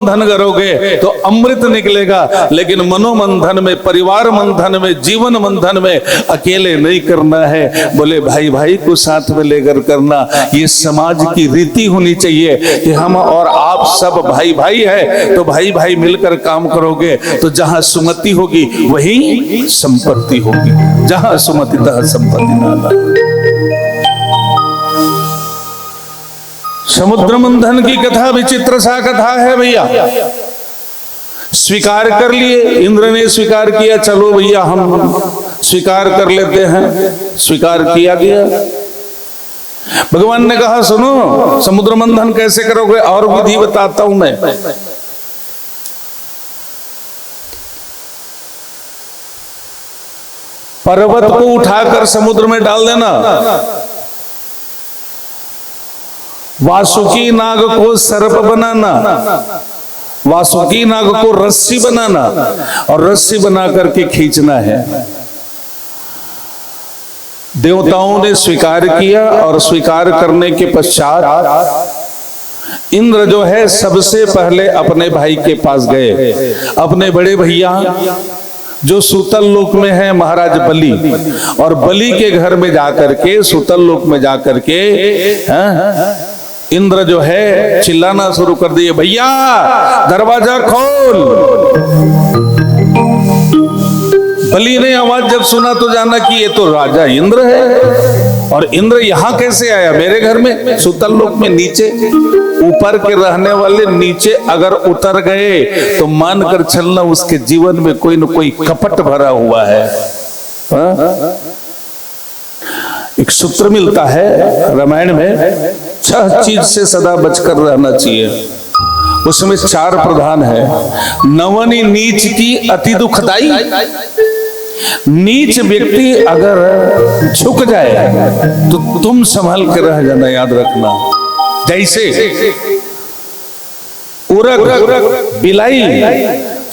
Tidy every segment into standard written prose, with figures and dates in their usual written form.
मंथन करोगे तो अमृत निकलेगा, लेकिन मनोमंथन में, परिवार मंथन में, जीवन मंथन में अकेले नहीं करना है। बोले भाई भाई को साथ में लेकर करना। ये समाज की रीति होनी चाहिए कि हम और आप सब भाई भाई है, तो भाई भाई मिलकर काम करोगे तो जहां सुमति होगी वही संपत्ति होगी। जहां सुमति तह संपत्ति नाना। समुद्र मंथन की कथा विचित्र सा कथा है भैया। स्वीकार कर लिए, इंद्र ने स्वीकार किया, चलो भैया हम स्वीकार कर लेते हैं। स्वीकार किया गया। भगवान ने कहा सुनो, समुद्र मंथन कैसे करोगे और विधि बताता हूं मैं। पर्वत को उठाकर समुद्र में डाल देना, वासुकी नाग को सर्प बनाना, वासुकी नाग को रस्सी बनाना और रस्सी बना करके खींचना है। देवताओं ने स्वीकार किया और स्वीकार करने के पश्चात इंद्र जो है सबसे पहले अपने भाई के पास गए, अपने बड़े भैया जो सूतल लोक में है महाराज बलि, और बलि के घर में जाकर के, सूतल लोक में जाकर के इंद्र जो है चिल्लाना शुरू कर दिए, भैया दरवाजा खोल। बलि ने आवाज जब सुना तो जाना कि ये तो राजा इंद्र है, और इंद्र यहां कैसे आया मेरे घर में, सूतल लोक में नीचे। ऊपर के रहने वाले नीचे अगर उतर गए तो मानकर चलना उसके जीवन में कोई न कोई कपट भरा हुआ है। एक सूत्र मिलता है रामायण में, 6 चीज से सदा बचकर रहना चाहिए। उसमें 4 प्रधान है। नवनी नीच की अति दुखदाई। नीच व्यक्ति अगर झुक जाए तो तुम संभल के रह जाना, याद रखना। जैसे उरग, बिलाई,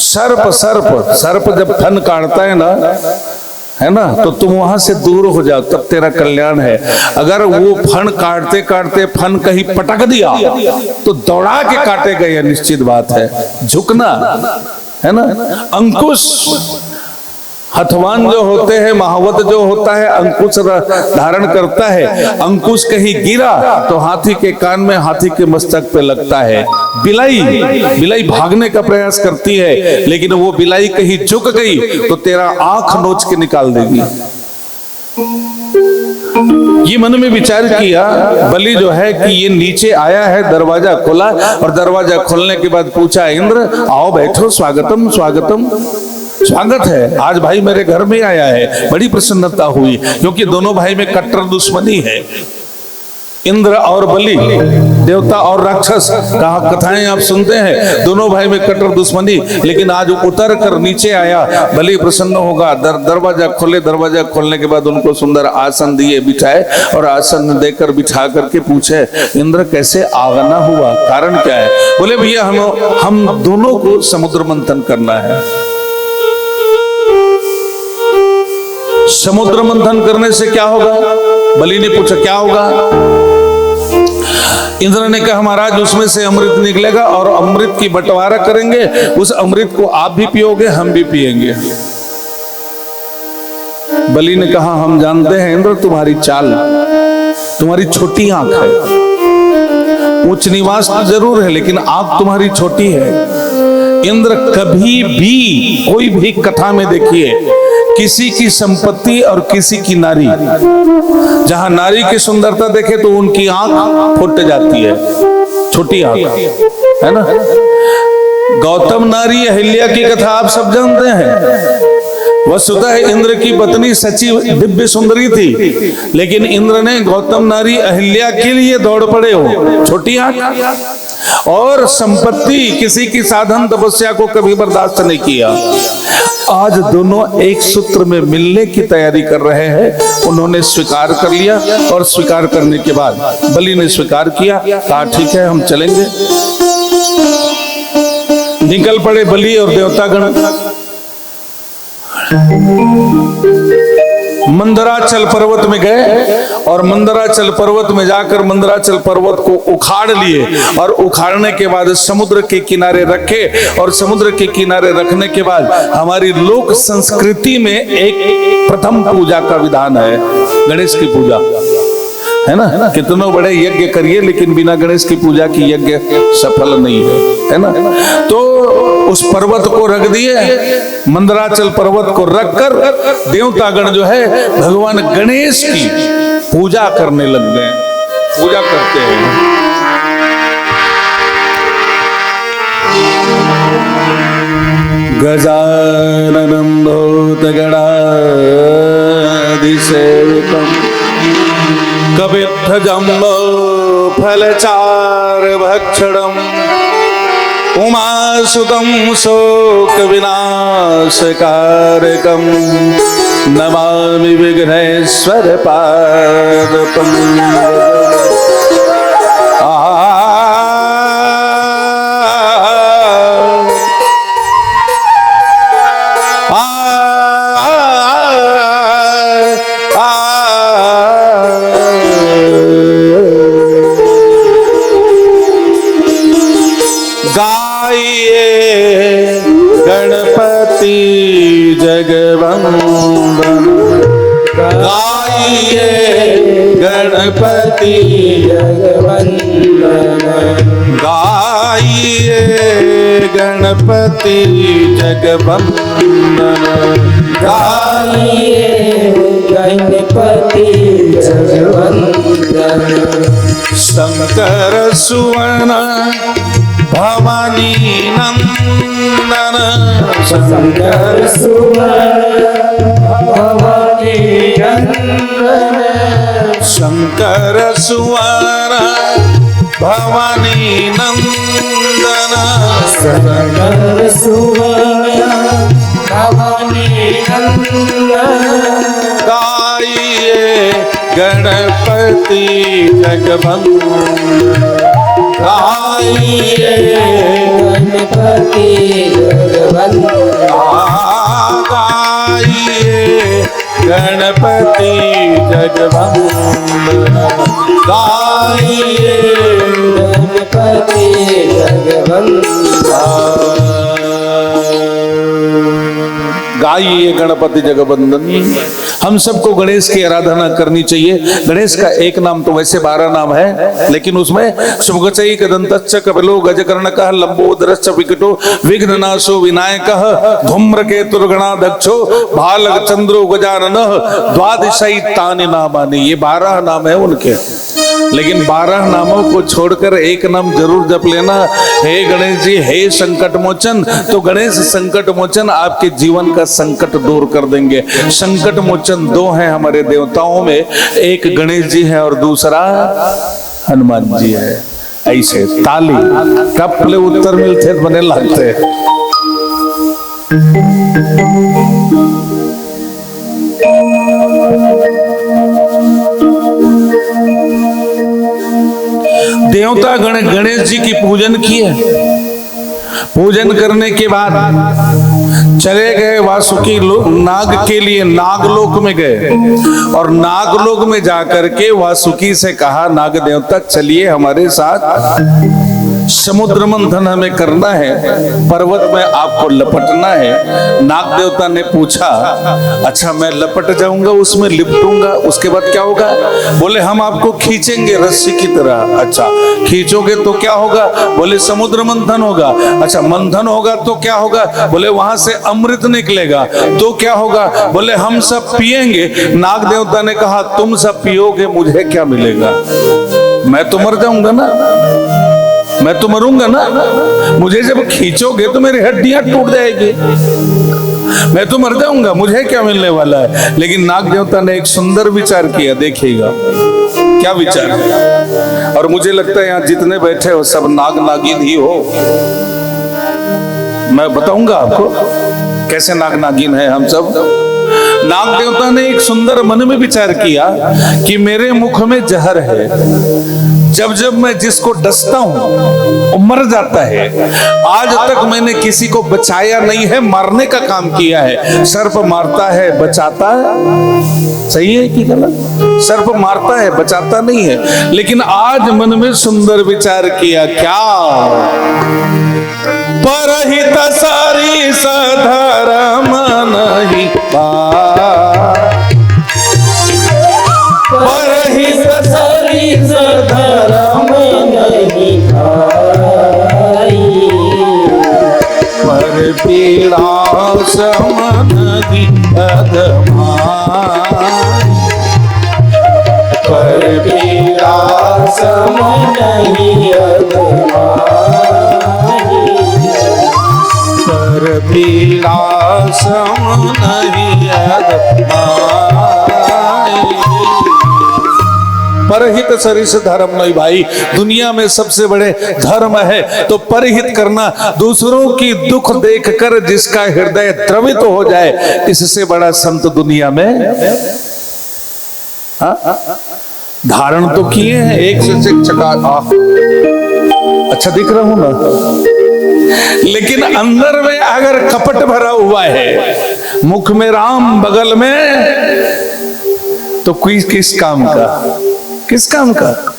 सर्प जब फन काटता है ना, तो तुम वहां से दूर हो जाओ, तब तेरा कल्याण है। अगर वो फन काटते काटते फन कहीं पटक दिया तो दौड़ा के काटेगा, यह निश्चित बात है। झुकना है ना। अंकुश, हथवान जो होते हैं, महावत जो होता है अंकुश धारण करता है। अंकुश कहीं गिरा तो हाथी के कान में, हाथी के मस्तक पे लगता है। बिलाई भागने का प्रयास करती है, लेकिन वो बिलाई कहीं झुक गई तो तेरा आंख नोच के निकाल देगी। ये मन में विचार किया बलि जो है कि ये नीचे आया है, दरवाजा खोला, और दरवाजा खोलने के बाद पूछा, इंद्र आओ बैठो, स्वागतम स्वागतम, स्वागत है। आज भाई मेरे घर में आया है। बड़ी प्रसन्नता हुई, क्योंकि दोनों भाई में कट्टर दुश्मनी है। इंद्र और बलि, देवता और राक्षस, कहा कथाएं आप सुनते हैं, दोनों भाई में कट्टर दुश्मनी, लेकिन आज उतर कर नीचे आया, बलि प्रसन्न होगा। दरवाजा खोले, दरवाजा खोलने के बाद उनको सुंदर आसन दिए, बिठाए, और आसन देकर बिठा करके पूछे, इंद्र कैसे आगना हुआ, कारण क्या है? बोले भैया हम दोनों को समुद्र मंथन करना है। समुद्र मंथन करने से क्या होगा? बलि ने पूछा क्या होगा? इंद्र ने कहा महाराज उसमें से अमृत निकलेगा और अमृत की बंटवारा करेंगे। उस अमृत को आप भी पियोगे, हम भी पिएंगे। बलि ने कहा हम जानते हैं इंद्र तुम्हारी चाल, तुम्हारी छोटी आंख है, उच्च निवास तो जरूर है लेकिन आंख तुम्हारी छोटी है। इंद्र कभी भी कोई भी कथा में देखिए, किसी की संपत्ति और किसी की नारी, जहां नारी की सुंदरता देखे तो उनकी आंख फुट जाती है, छोटी आंख है ना। गौतम नारी अहिल्या की कथा आप सब जानते हैं। वस्तुतः इंद्र की पत्नी सची दिव्य सुंदरी थी, लेकिन इंद्र ने गौतम नारी अहिल्या के लिए दौड़ पड़े हो, छोटी आंख और संपत्ति, किसी की साधन तपस्या को कभी बर्दाश्त नहीं किया। आज दोनों एक सूत्र में मिलने की तैयारी कर रहे हैं। उन्होंने स्वीकार कर लिया, और स्वीकार करने के बाद बलि ने स्वीकार किया, कहा ठीक है हम चलेंगे। निकल पड़े बलि और देवतागण। मंदराचल पर्वत में गए और मंदराचल पर्वत में जाकर मंदराचल पर्वत को उखाड़ लिए और उखाड़ने के बाद समुद्र के किनारे रखे और समुद्र के किनारे रखने के बाद हमारी लोक संस्कृति में एक प्रथम पूजा का विधान है गणेश की पूजा, है ना। कितनों बड़े यज्ञ करिए लेकिन बिना गणेश की पूजा की यज्ञ सफल नहीं है ना। तो उस पर्वत को रख दिए, मंदराचल पर्वत को रखकर देवतागण जो है भगवान गणेश की पूजा करने लग गए, पूजा करते हैं। गजाननं भूतगणाधिसेवितं कपित्थजम्बो फलचारुभक्षणम् उमासुतं शोकविनाशकारकं नमामि विघ्नेश्वरपादपङ्कजम्। गणपति जगवंदन गाइए, गणपति जगवंदन गाइए, गणपति जगवंदन गाइए, गणपति जगवंदन। शंकर सुवन भवानी नंदन, शंकर सुवन भवानी नंदन, शंकर सुवन भवानी नंदन, शंकर सुवन भवानी नंदन गाइए, गणपति जगवंदन गाइए, गणपति जगवंदन गाइए, गणपति जगवंदन गाइए, गणपति जगवंदन गाइए, गणपति जगवंदन। हम सबको गणेश की आराधना करनी चाहिए। गणेश का एक नाम तो वैसे 12 नाम है, लेकिन उसमें शुभगचई कदंतच्च कपिलो गजकर्णकः लंबोदरश्च विकटो विघ्ननाशो विनायकः धूम्रकेतुर्गणाध्यक्षो भालचंद्रो गजाननः द्वादशैतानि नामानि। ये 12 नाम है उनके, लेकिन 12 नामों को छोड़कर एक नाम जरूर जप लेना, हे गणेश जी, हे संकट मोचन। तो गणेश संकट मोचन आपके जीवन का संकट दूर कर देंगे। संकट मोचन 2 हैं हमारे देवताओं में, एक गणेश जी है और दूसरा हनुमान जी है। ऐसे ताली कपले उत्तर मिलते बने लगते। देवता गणेश जी की पूजन किए, पूजन करने के बाद चले गए वासुकी नाग के लिए, नागलोक में गए और नागलोक में जाकर के वासुकी से कहा, नाग देवता चलिए हमारे साथ, समुद्र मंथन हमें करना है, पर्वत में आपको लपटना है। नाग देवता ने पूछा, अच्छा मैं लपट जाऊंगा, उसमें लिपटूंगा, उसके बाद क्या होगा? बोले हम आपको खींचेंगे रस्सी की तरह। अच्छा खींचोगे तो क्या होगा? बोले समुद्र मंथन होगा। अच्छा मंथन होगा तो क्या होगा? बोले वहां से अमृत निकलेगा। तो क्या होगा? बोले हम सब पिएंगे। नाग देवता ने कहा, तुम सब पियोगे, मुझे क्या मिलेगा? मैं तो मर जाऊंगा ना, मैं तो मरूंगा ना। मुझे जब खींचोगे तो मेरी हड्डियां टूट जाएगी, मैं तो मर जाऊंगा, मुझे क्या मिलने वाला है? लेकिन नाग देवता ने एक सुंदर विचार किया, देखिएगा क्या विचार है। और मुझे लगता है यहाँ जितने बैठे हो सब नाग नागिन ही हो। मैं बताऊंगा आपको कैसे नाग नागिन है हम सब। नाग देवता ने एक सुंदर मन में विचार किया कि मेरे मुख में जहर है, जब जब मैं जिसको डसता हूं वो मर जाता है। आज तक मैंने किसी को बचाया नहीं है, मारने का काम किया है। सर्प मारता है बचाता है, सही है कि गलत? सर्प मारता है बचाता नहीं है। लेकिन आज मन में सुंदर विचार किया, क्या परहित सरिस धर्म नहीं परहित सरिस धर्म नहीं पर पीड़ा समन पर पीड़ा समन पर पीड़ा सम नहीं परहित सरिस धर्म नहीं। भाई दुनिया में सबसे बड़े धर्म है तो परहित करना, दूसरों की दुख देखकर जिसका हृदय द्रवित हो जाए, इससे बड़ा संत दुनिया में धारण तो किए हैं एक से एक चका। अच्छा दिख रहा हूं ना, लेकिन अंदर में अगर कपट भरा हुआ है, मुख में राम बगल में, तो कोई किस काम का, किस काम का?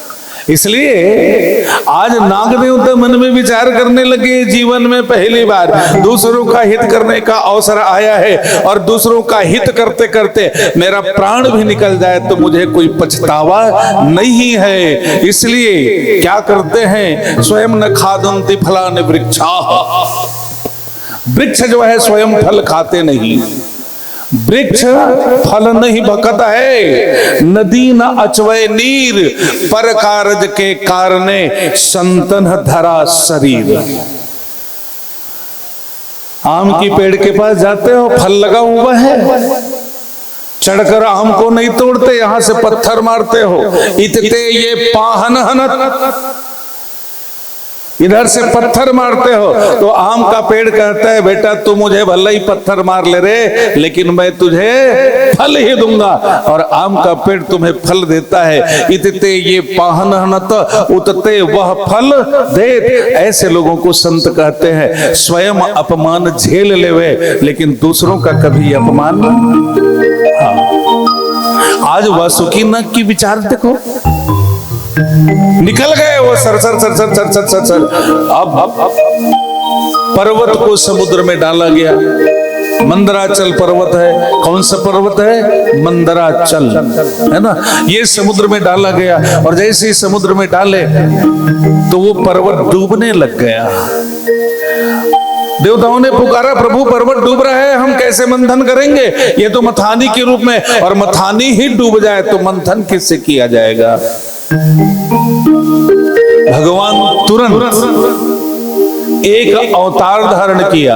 इसलिए आज नाग देवता मन में विचार करने लगे, जीवन में पहली बार दूसरों का हित करने का अवसर आया है और दूसरों का हित करते करते मेरा प्राण भी निकल जाए तो मुझे कोई पछतावा नहीं है। इसलिए क्या करते हैं, स्वयं न खादन्ति फलानि वृक्षाः, वृक्ष जो है स्वयं फल खाते नहीं, वृक्ष फल नहीं बकत है, नदी न अचवय नीर, पर कारज के कारणे संतन धरा शरीर। आम की पेड़ के पास जाते हो, फल लगा हुआ है, चढ़कर आम को नहीं तोड़ते, यहां से पत्थर मारते हो, इतते ये पाहन हनत, इधर से पत्थर मारते हो तो आम का पेड़ कहता है बेटा तू मुझे भले ही पत्थर मार ले रे, लेकिन मैं तुझे फल ही दूंगा, और आम का पेड़ तुम्हें फल देता है। इतते ये पाहन हनत उतते वह फल दे। ऐसे लोगों को संत कहते हैं स्वयं अपमान झेल लेवे लेकिन दूसरों का कभी अपमान। हाँ। आज वासुकी नाग की विचार देखो, निकल गए वो sir sir sir sir sir sir sir sir. अब पर्वत को समुद्र में डाला गया, मंदराचल पर्वत है। कौन सा पर्वत है? मंदराचल, है ना। ये समुद्र में डाला गया और जैसे ही समुद्र में डाले तो वो पर्वत डूबने लग गया। देवताओं ने पुकारा प्रभु पर्वत डूब रहा है, हम कैसे मंथन करेंगे, ये तो मथानी के रूप में, और मथानी ही डूब जाए तो मंथन किससे किया जाएगा। भगवान तुरंत एक अवतार धारण किया,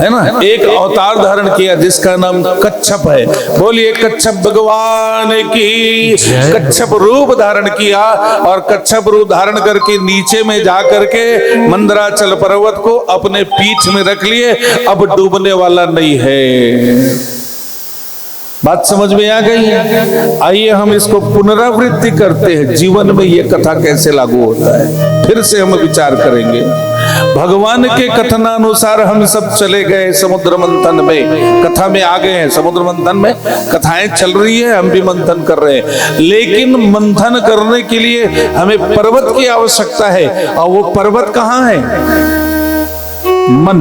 है ना, एक अवतार धारण किया जिसका नाम कच्छप है। बोलिए कच्छप भगवान की। कच्छप रूप धारण किया और कच्छप रूप धारण करके नीचे में जा करके मंदराचल पर्वत को अपने पीठ में रख लिए, अब डूबने वाला नहीं है। बात समझ में आ गई? आइए हम इसको पुनरावृत्ति करते हैं, जीवन में ये कथा कैसे लागू होता है, फिर से हम विचार करेंगे। भगवान के कथनानुसार हम सब चले गए समुद्र मंथन में, कथा में आ गए हैं। समुद्र मंथन में कथाएं चल रही है, हम भी मंथन कर रहे हैं, लेकिन मंथन करने के लिए हमें पर्वत की आवश्यकता है, और वो पर्वत कहाँ है? मन।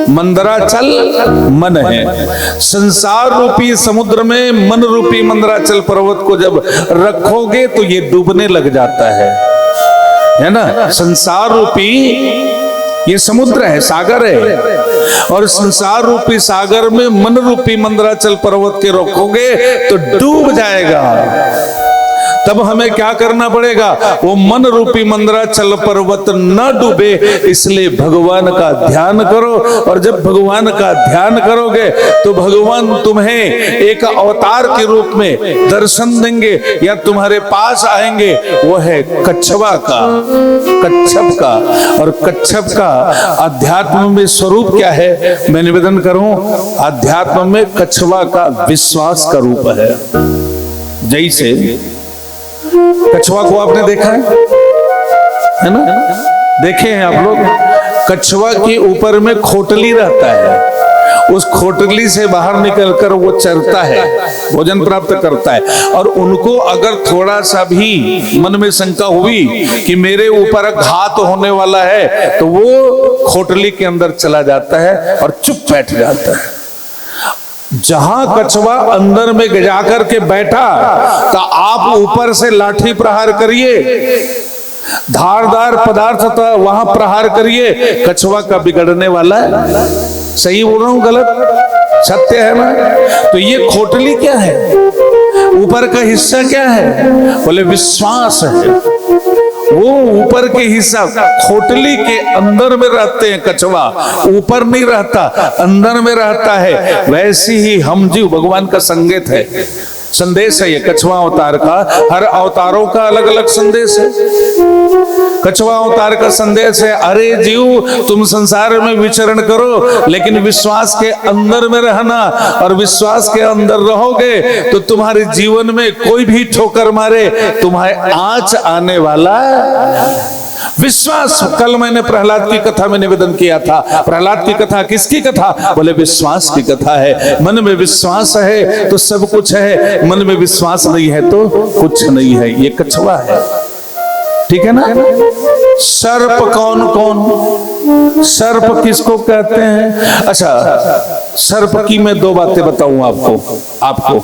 मंदराचल मन है। संसार रूपी समुद्र में मन रूपी मंदराचल पर्वत को जब रखोगे तो ये डूबने लग जाता है ना। संसार रूपी ये समुद्र है, सागर है, और संसार रूपी सागर में मन रूपी मंदराचल पर्वत के रखोगे तो डूब जाएगा। तब हमें क्या करना पड़ेगा? वो मन रूपी मंदराचल पर्वत न डूबे, इसलिए भगवान का ध्यान करो, और जब भगवान का ध्यान करोगे तो भगवान तुम्हें एक अवतार के रूप में दर्शन देंगे या तुम्हारे पास आएंगे। वो है कच्छवा का, कच्छप का। और कच्छप का अध्यात्म में स्वरूप क्या है? मैं निवेदन करूं, अध्यात्म में कच्छवा का विश्वास का रूप है। जैसे कछुआ को आपने देखा है ना? देखे हैं आप लोग? कछुआ के ऊपर में खोटली रहता है, उस खोटली से बाहर निकलकर वो चरता है, भोजन प्राप्त करता है। और उनको अगर थोड़ा सा भी मन में शंका हुई कि मेरे ऊपर घात होने वाला है, तो वो खोटली के अंदर चला जाता है और चुप बैठ जाता है। जहां कछुआ अंदर में जाकर के बैठा, तो आप ऊपर से लाठी प्रहार करिए, धारदार पदार्थ था वहां प्रहार करिए, कछुआ का बिगड़ने वाला है। सही बोल रहा हूं गलत? सत्य है ना? तो ये खोटली क्या है, ऊपर का हिस्सा क्या है? बोले विश्वास है। वो ऊपर के हिस्सा खोटली के अंदर में रहते हैं कछुआ, ऊपर नहीं रहता, अंदर में रहता है। वैसे ही हम जीव भगवान का संकेत है, संदेश है ये कछुआ अवतार का। हर अवतारों का अलग अलग संदेश है। कछुआ अवतार का संदेश है, अरे जीव तुम संसार में विचरण करो, लेकिन विश्वास के अंदर में रहना, और विश्वास के अंदर रहोगे तो तुम्हारे जीवन में कोई भी ठोकर मारे तुम्हारे आंच आने वाला विश्वास। कल मैंने प्रहलाद की कथा में निवेदन किया था। प्रहलाद की कथा किसकी कथा? बोले विश्वास की कथा है। मन में विश्वास है तो सब कुछ है, मन में विश्वास नहीं है तो कुछ नहीं है। ये कछुआ है, ठीक है ना? सर्प कौन कौन? सर्प किसको कहते हैं? अच्छा, सर्प की मैं दो बातें बताऊं आपको,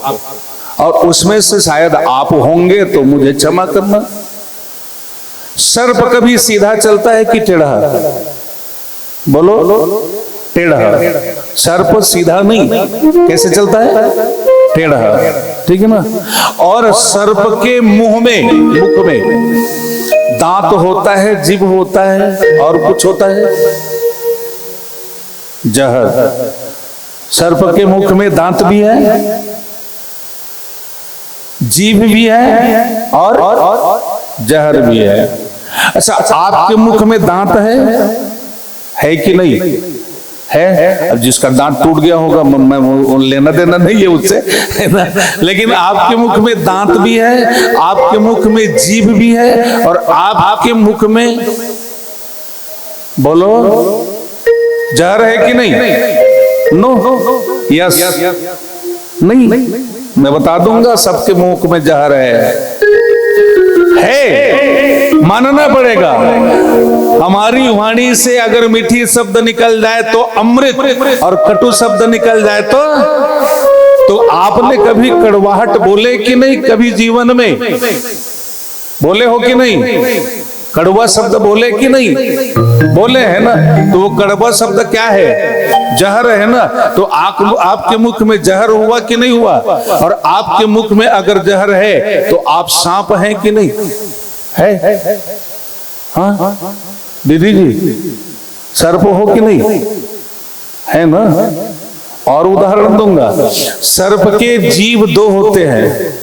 और उसमें से शायद आप होंगे तो मुझे क्षमा करना। सर्प कभी सीधा चलता है कि टेढ़ा? बोलो, टेढ़ा। सर्प सीधा नहीं, कैसे चलता है? टेढ़ा, ठीक है ना? और सर्प के मुख में दांत होता है, जीभ होता है, और कुछ होता है, जहर। सर्प के मुख में दांत भी है, जीभ भी है, और जहर भी है। अच्छा, आपके मुख में दांत है कि नहीं है? अब जिसका दांत टूट गया होगा, मैं लेना देना नहीं है उससे, है ना? लेकिन आपके मुख में दांत भी है, आपके मुख में जीभ भी है, और आपके मुख में बोलो जहर है कि नहीं? नो, यस, नहीं। मैं बता दूंगा, सबके मुख में जहर है, मानना पड़ेगा। हमारी वाणी से अगर मीठी शब्द निकल जाए तो अमृत, और कटु शब्द निकल जाए तो आपने कभी कड़वाहट बोले कि नहीं? कभी जीवन में बोले हो कि नहीं? कड़वा शब्द बोले कि नहीं? बोले है ना? तो वो कड़वा शब्द क्या है? जहर है ना? तो आपके मुख में जहर हुआ कि नहीं हुआ? और आपके मुख में अगर जहर है तो आप सांप हैं कि नहीं? है? हाँ दीदी जी, सर्प हो कि नहीं? है ना? और उदाहरण दूंगा, सर्प के जीव दो होते हैं।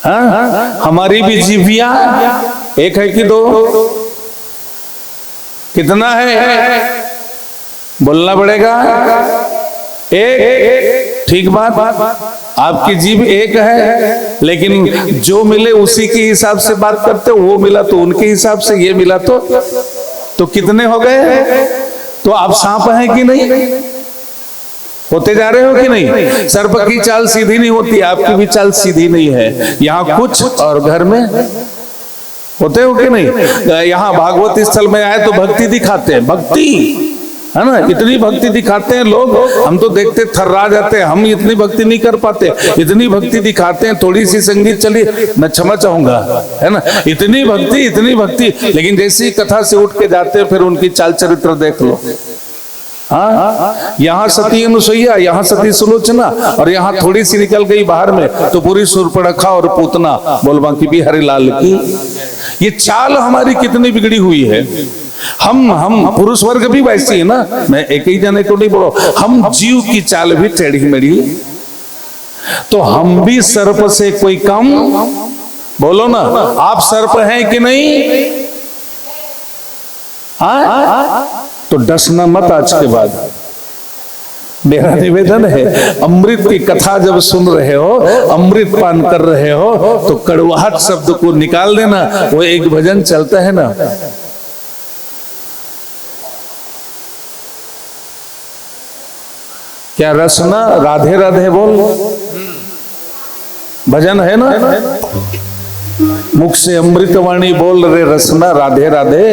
हाँ, हमारी भी जीविया एक है कि दो? कितना है? बोलना पड़ेगा। एक, ठीक बात। आपकी जीभ एक है, लेकिन जो मिले उसी के हिसाब से बात करते हो। वो मिला तो उनके हिसाब से, ये मिला तो कितने हो गए? तो आप सांप हैं कि नहीं? होते जा रहे हो कि नहीं? सर्प की चाल सीधी नहीं होती, आपकी भी चाल सीधी नहीं है। यहाँ कुछ और घर में होते हो कि नहीं? यहाँ भागवत स्थल में आए तो भक्ति दिखाते हैं, भक्ति है ना? इतनी भक्ति दिखाते हैं लोग, हम तो देखते थर्रा जाते हैं। हम इतनी भक्ति नहीं कर पाते, इतनी भक्ति दिखाते हैं। थोड़ी सी संगीत चली, मैं क्षमा चाहूंगा, है ना? इतनी भक्ति, लेकिन जैसी कथा से उठ के जाते हैं, फिर उनकी चाल चरित्र देख लो। हाँ, यहाँ सती अनुसुईया, यहाँ सती सुलोचना, और यहाँ थोड़ी सी निकल गई बाहर में तो पूरी सुरपड़खा और पूतना बोलबा की भी हरिलाल की। ये चाल हमारी कितनी बिगड़ी हुई है। हम पुरुष वर्ग भी वैसी है ना, मैं एक ही जने को नहीं बोलो, हम जीव की चाल भी टेढ़ी मेढ़ी। तो हम भी सर्प से कोई कम? बोलो ना, आप सर्प हैं कि नहीं? हाँ, तो डसना मत आज के बाद। मेरा निवेदन है, अमृत की कथा जब सुन रहे हो, अमृत पान कर रहे हो, तो कड़वाहट शब्द को निकाल देना। वो एक भजन चलता है ना, क्या रसना राधे राधे बोल, भजन है ना, मुख से अमृतवाणी बोल रे रसना राधे राधे,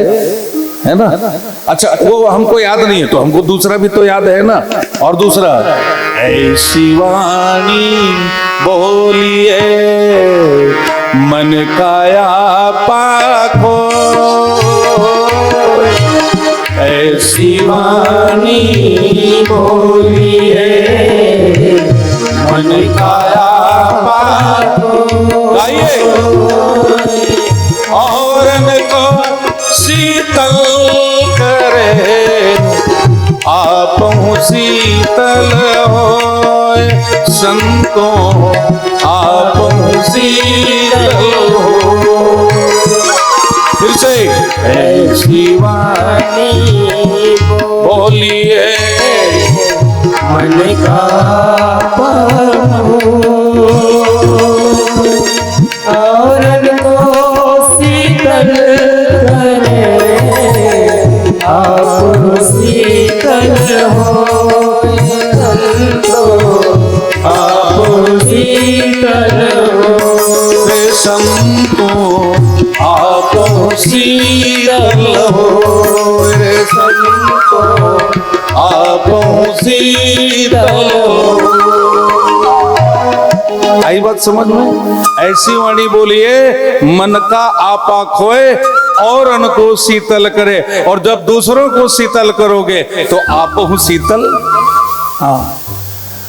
है ना। अच्छा, वो हमको याद नहीं है तो हमको दूसरा भी तो याद है ना। और दूसरा, ऐसी वाणी बोलिए मन काया पाखो, ऐसी वाणी बोलिए मन काया पाखो। गाइए, और को शीतल करे आप शीतल होए, संतों आप शीतल हो। फिर से, ऐसी वाणी बोलिए मन का पाखो, और को शीतल करे आप शीतल हो, आप शीतल हो, संतों आप शीतल हो, रे संतों आप शीतल हो। आई बात समझ में? ऐसी वाणी बोलिए मन का आपा खोए और उनको शीतल करे, और जब दूसरों को शीतल करोगे तो आप हो शीतल। हाँ,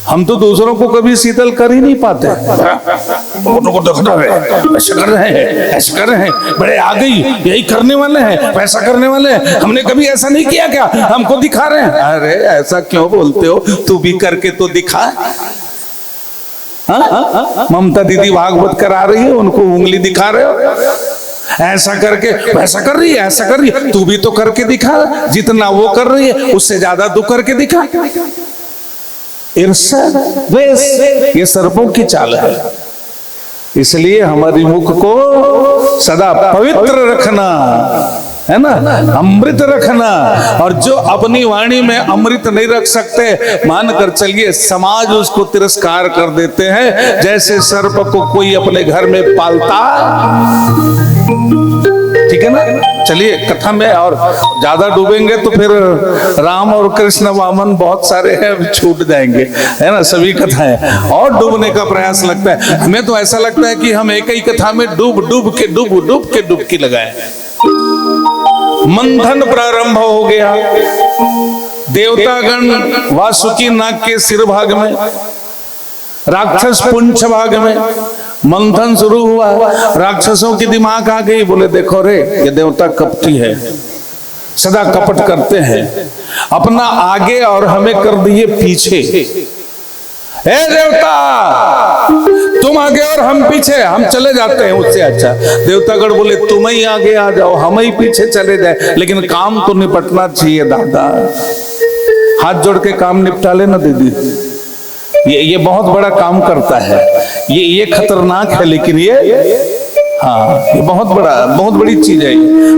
हम तो दूसरों को कभी शीतल कर ही नहीं पाते। उनको देखना है, ऐसे कर रहे हैं, ऐसे कर रहे हैं, बड़े आ गई, यही करने वाले हैं, वैसा करने वाले हैं, हमने कभी ऐसा नहीं किया क्या, हमको दिखा रहे हैं। अरे ऐसा क्यों बोलते हो, तू भी करके तो दिखा। ममता दीदी भागवत करा रही है, उनको उंगली दिखा रहे हो, ऐसा करके वैसा कर रही है, ऐसा कर रही है, तू भी तो करके दिखा। जितना वो कर रही है उससे ज्यादा तू करके दिखा। ईर्ष्या द्वेष ये सर्पों की चाल है। इसलिए हमारी मुख को सदा पवित्र रखना, है ना, अमृत रखना। और जो अपनी वाणी में अमृत नहीं रख सकते, मानकर चलिए समाज उसको तिरस्कार कर देते हैं। जैसे सर्प को कोई अपने घर में पालता, ठीक है ना। चलिए कथा में और ज्यादा डूबेंगे तो फिर राम और कृष्ण वामन बहुत सारे हैं, छूट जाएंगे, है ना, सभी कथाएं। और डूबने का प्रयास लगता है हमें, तो ऐसा लगता है कि हम एक ही कथा में डूब के डुबकी लगाए। मंथन प्रारंभ हो गया, देवतागण वासुकी नाग के सिर भाग में, राक्षस पुंछ भाग में मंथन शुरू हुआ। राक्षसों की दिमाग आ गई, बोले देखो रे ये देवता कपटी है, सदा कपट करते हैं, अपना आगे और हमें कर दिए पीछे। हे देवता, तुम आगे और हम पीछे, हम चले जाते हैं उससे अच्छा। देवतागण बोले तुम ही आगे आ जाओ, हम ही पीछे चले जाए, लेकिन काम तो निपटना चाहिए दादा। हाथ जोड़ के काम निपटा लेना दीदी, ये बहुत बड़ा काम करता है, ये खतरनाक है, लेकिन ये हाँ ये बहुत बड़ी चीज है।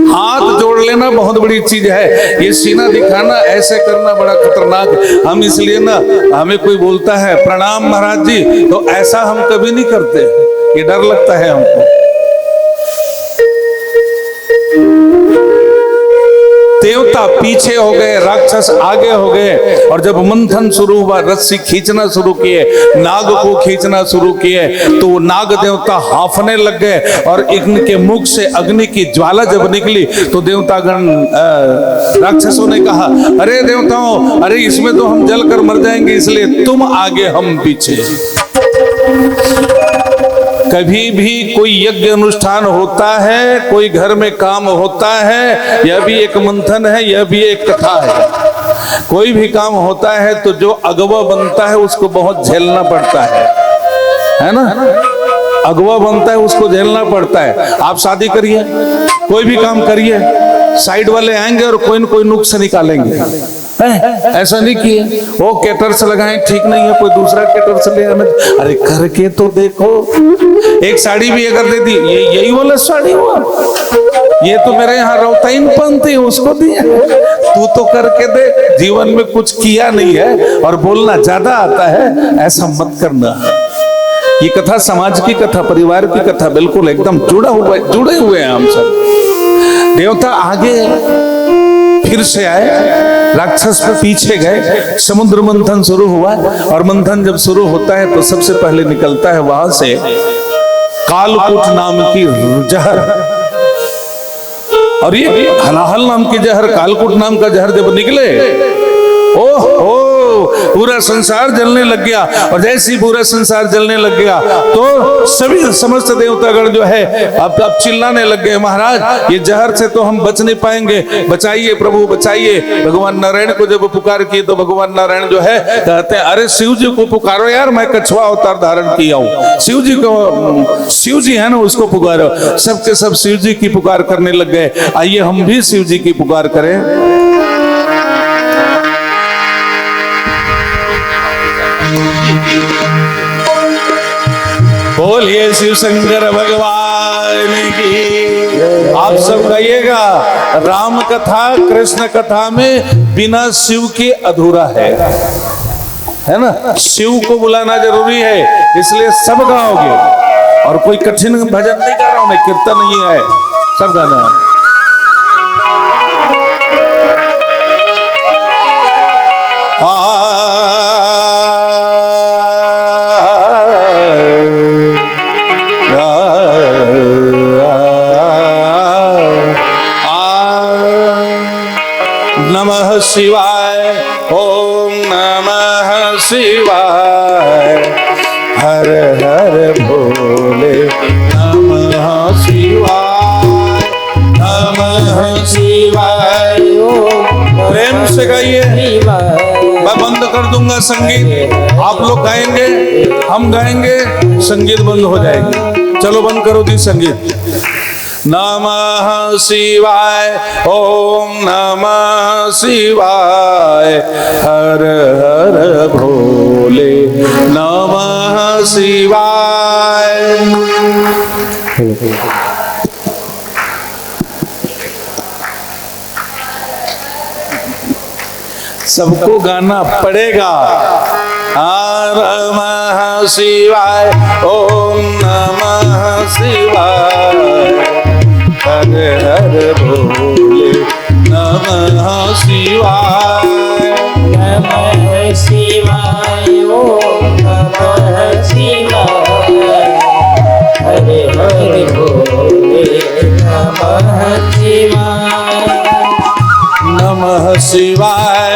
हाथ जोड़ लेना बहुत बड़ी चीज है, ये सीना दिखाना, ऐसे करना बड़ा खतरनाक। हम इसलिए ना, हमें कोई बोलता है प्रणाम महाराज जी, तो ऐसा हम कभी नहीं करते, ये डर लगता है हमको। देवता पीछे हो गए, राक्षस आगे हो गए, और जब मंथन शुरू हुआ, रस्सी खींचना शुरू किए, नाग को खींचना शुरू किए, तो नाग देवता हांफने लग गए, और इनके मुख से अग्नि की ज्वाला जब निकली तो देवतागण राक्षसों ने कहा अरे देवताओं, अरे इसमें तो हम जल कर मर जाएंगे, इसलिए तुम आगे हम पीछे। कभी भी कोई यज्ञ अनुष्ठान होता है, कोई घर में काम होता है, यह भी एक मंथन है, यह भी एक कथा है। कोई भी काम होता है तो जो अगवा बनता है उसको बहुत झेलना पड़ता है ना, अगवा बनता है उसको झेलना पड़ता है। आप शादी करिए, कोई भी काम करिए, साइड वाले आएंगे और कोई न कोई नुक्स निकालेंगे, ऐसा नहीं किए, वो कैटर्स लगाए ठीक नहीं है, कोई दूसरा कैटर्स ले आना। अरे करके तो देखो। एक साड़ी भी अगर दे दी, ये यही वाला साड़ी हुआ, ये तो मेरे यहाँ रौताइन पहनती है, उसको दिया। तू तो करके दे। जीवन में कुछ किया नहीं है और बोलना ज्यादा आता है, ऐसा मत करना। ये कथा समाज की कथा, परिवार की कथा, बिल्कुल एकदम जुड़े हुए हैं हम सब। देवता आगे फिर से आए, राक्षस पीछे गए, समुद्र मंथन शुरू हुआ। और मंथन जब शुरू होता है तो सबसे पहले निकलता है वहां से कालकूट नाम की जहर। और ये हलाहल नाम की जहर, कालकूट नाम का जहर जब निकले, ओह पूरा संसार जलने लग गया। और जैसे ही पूरा संसार जलने लग गया तो सभी समस्त देवतागण जो है अब चिल्लाने लग गए, महाराज ये जहर से तो हम बच नहीं पाएंगे, बचाइए प्रभु बचाइए। भगवान नारायण को जब पुकार किए तो भगवान नारायण जो है कहते हैं, अरे शिव जी को पुकारो यार, मैं कछुआ अवतार धारण किया हूँ। शिव जी को, शिव जी है ना, उसको पुकारो। सबके सब शिव जी की पुकार करने लग गए। आइए हम भी शिव जी की पुकार करें। बोलिए शिव शंकर भगवान की। आप सब कहिएगा, राम कथा कृष्ण कथा में बिना शिव के अधूरा है ना। शिव को बुलाना जरूरी है, इसलिए सब गाओगे। और कोई कठिन भजन नहीं गा रहा हूं मैं, कीर्तन नहीं है, सब गाना। नमः शिवाय, ओम नमः शिवाय, हर हर भोले नमः शिवाय, नमः शिवाय। प्रेम से गाइए, मैं बंद कर दूंगा संगीत, आप लोग गाएंगे, हम गाएंगे, संगीत बंद हो जाएगी। चलो बंद करो दी संगीत। नमः शिवाय, ओम नमः शिवाय, हर हर भोले नमः शिवाय। सबको गाना पड़ेगा। नमः शिवाय, ओम नमः शिवाय, हर हर भोले नमः शिवाय, नमः शिवाय, ओम नमः शिवाय, हरे हरे भोले नमः शिवाय। नमः शिवाय,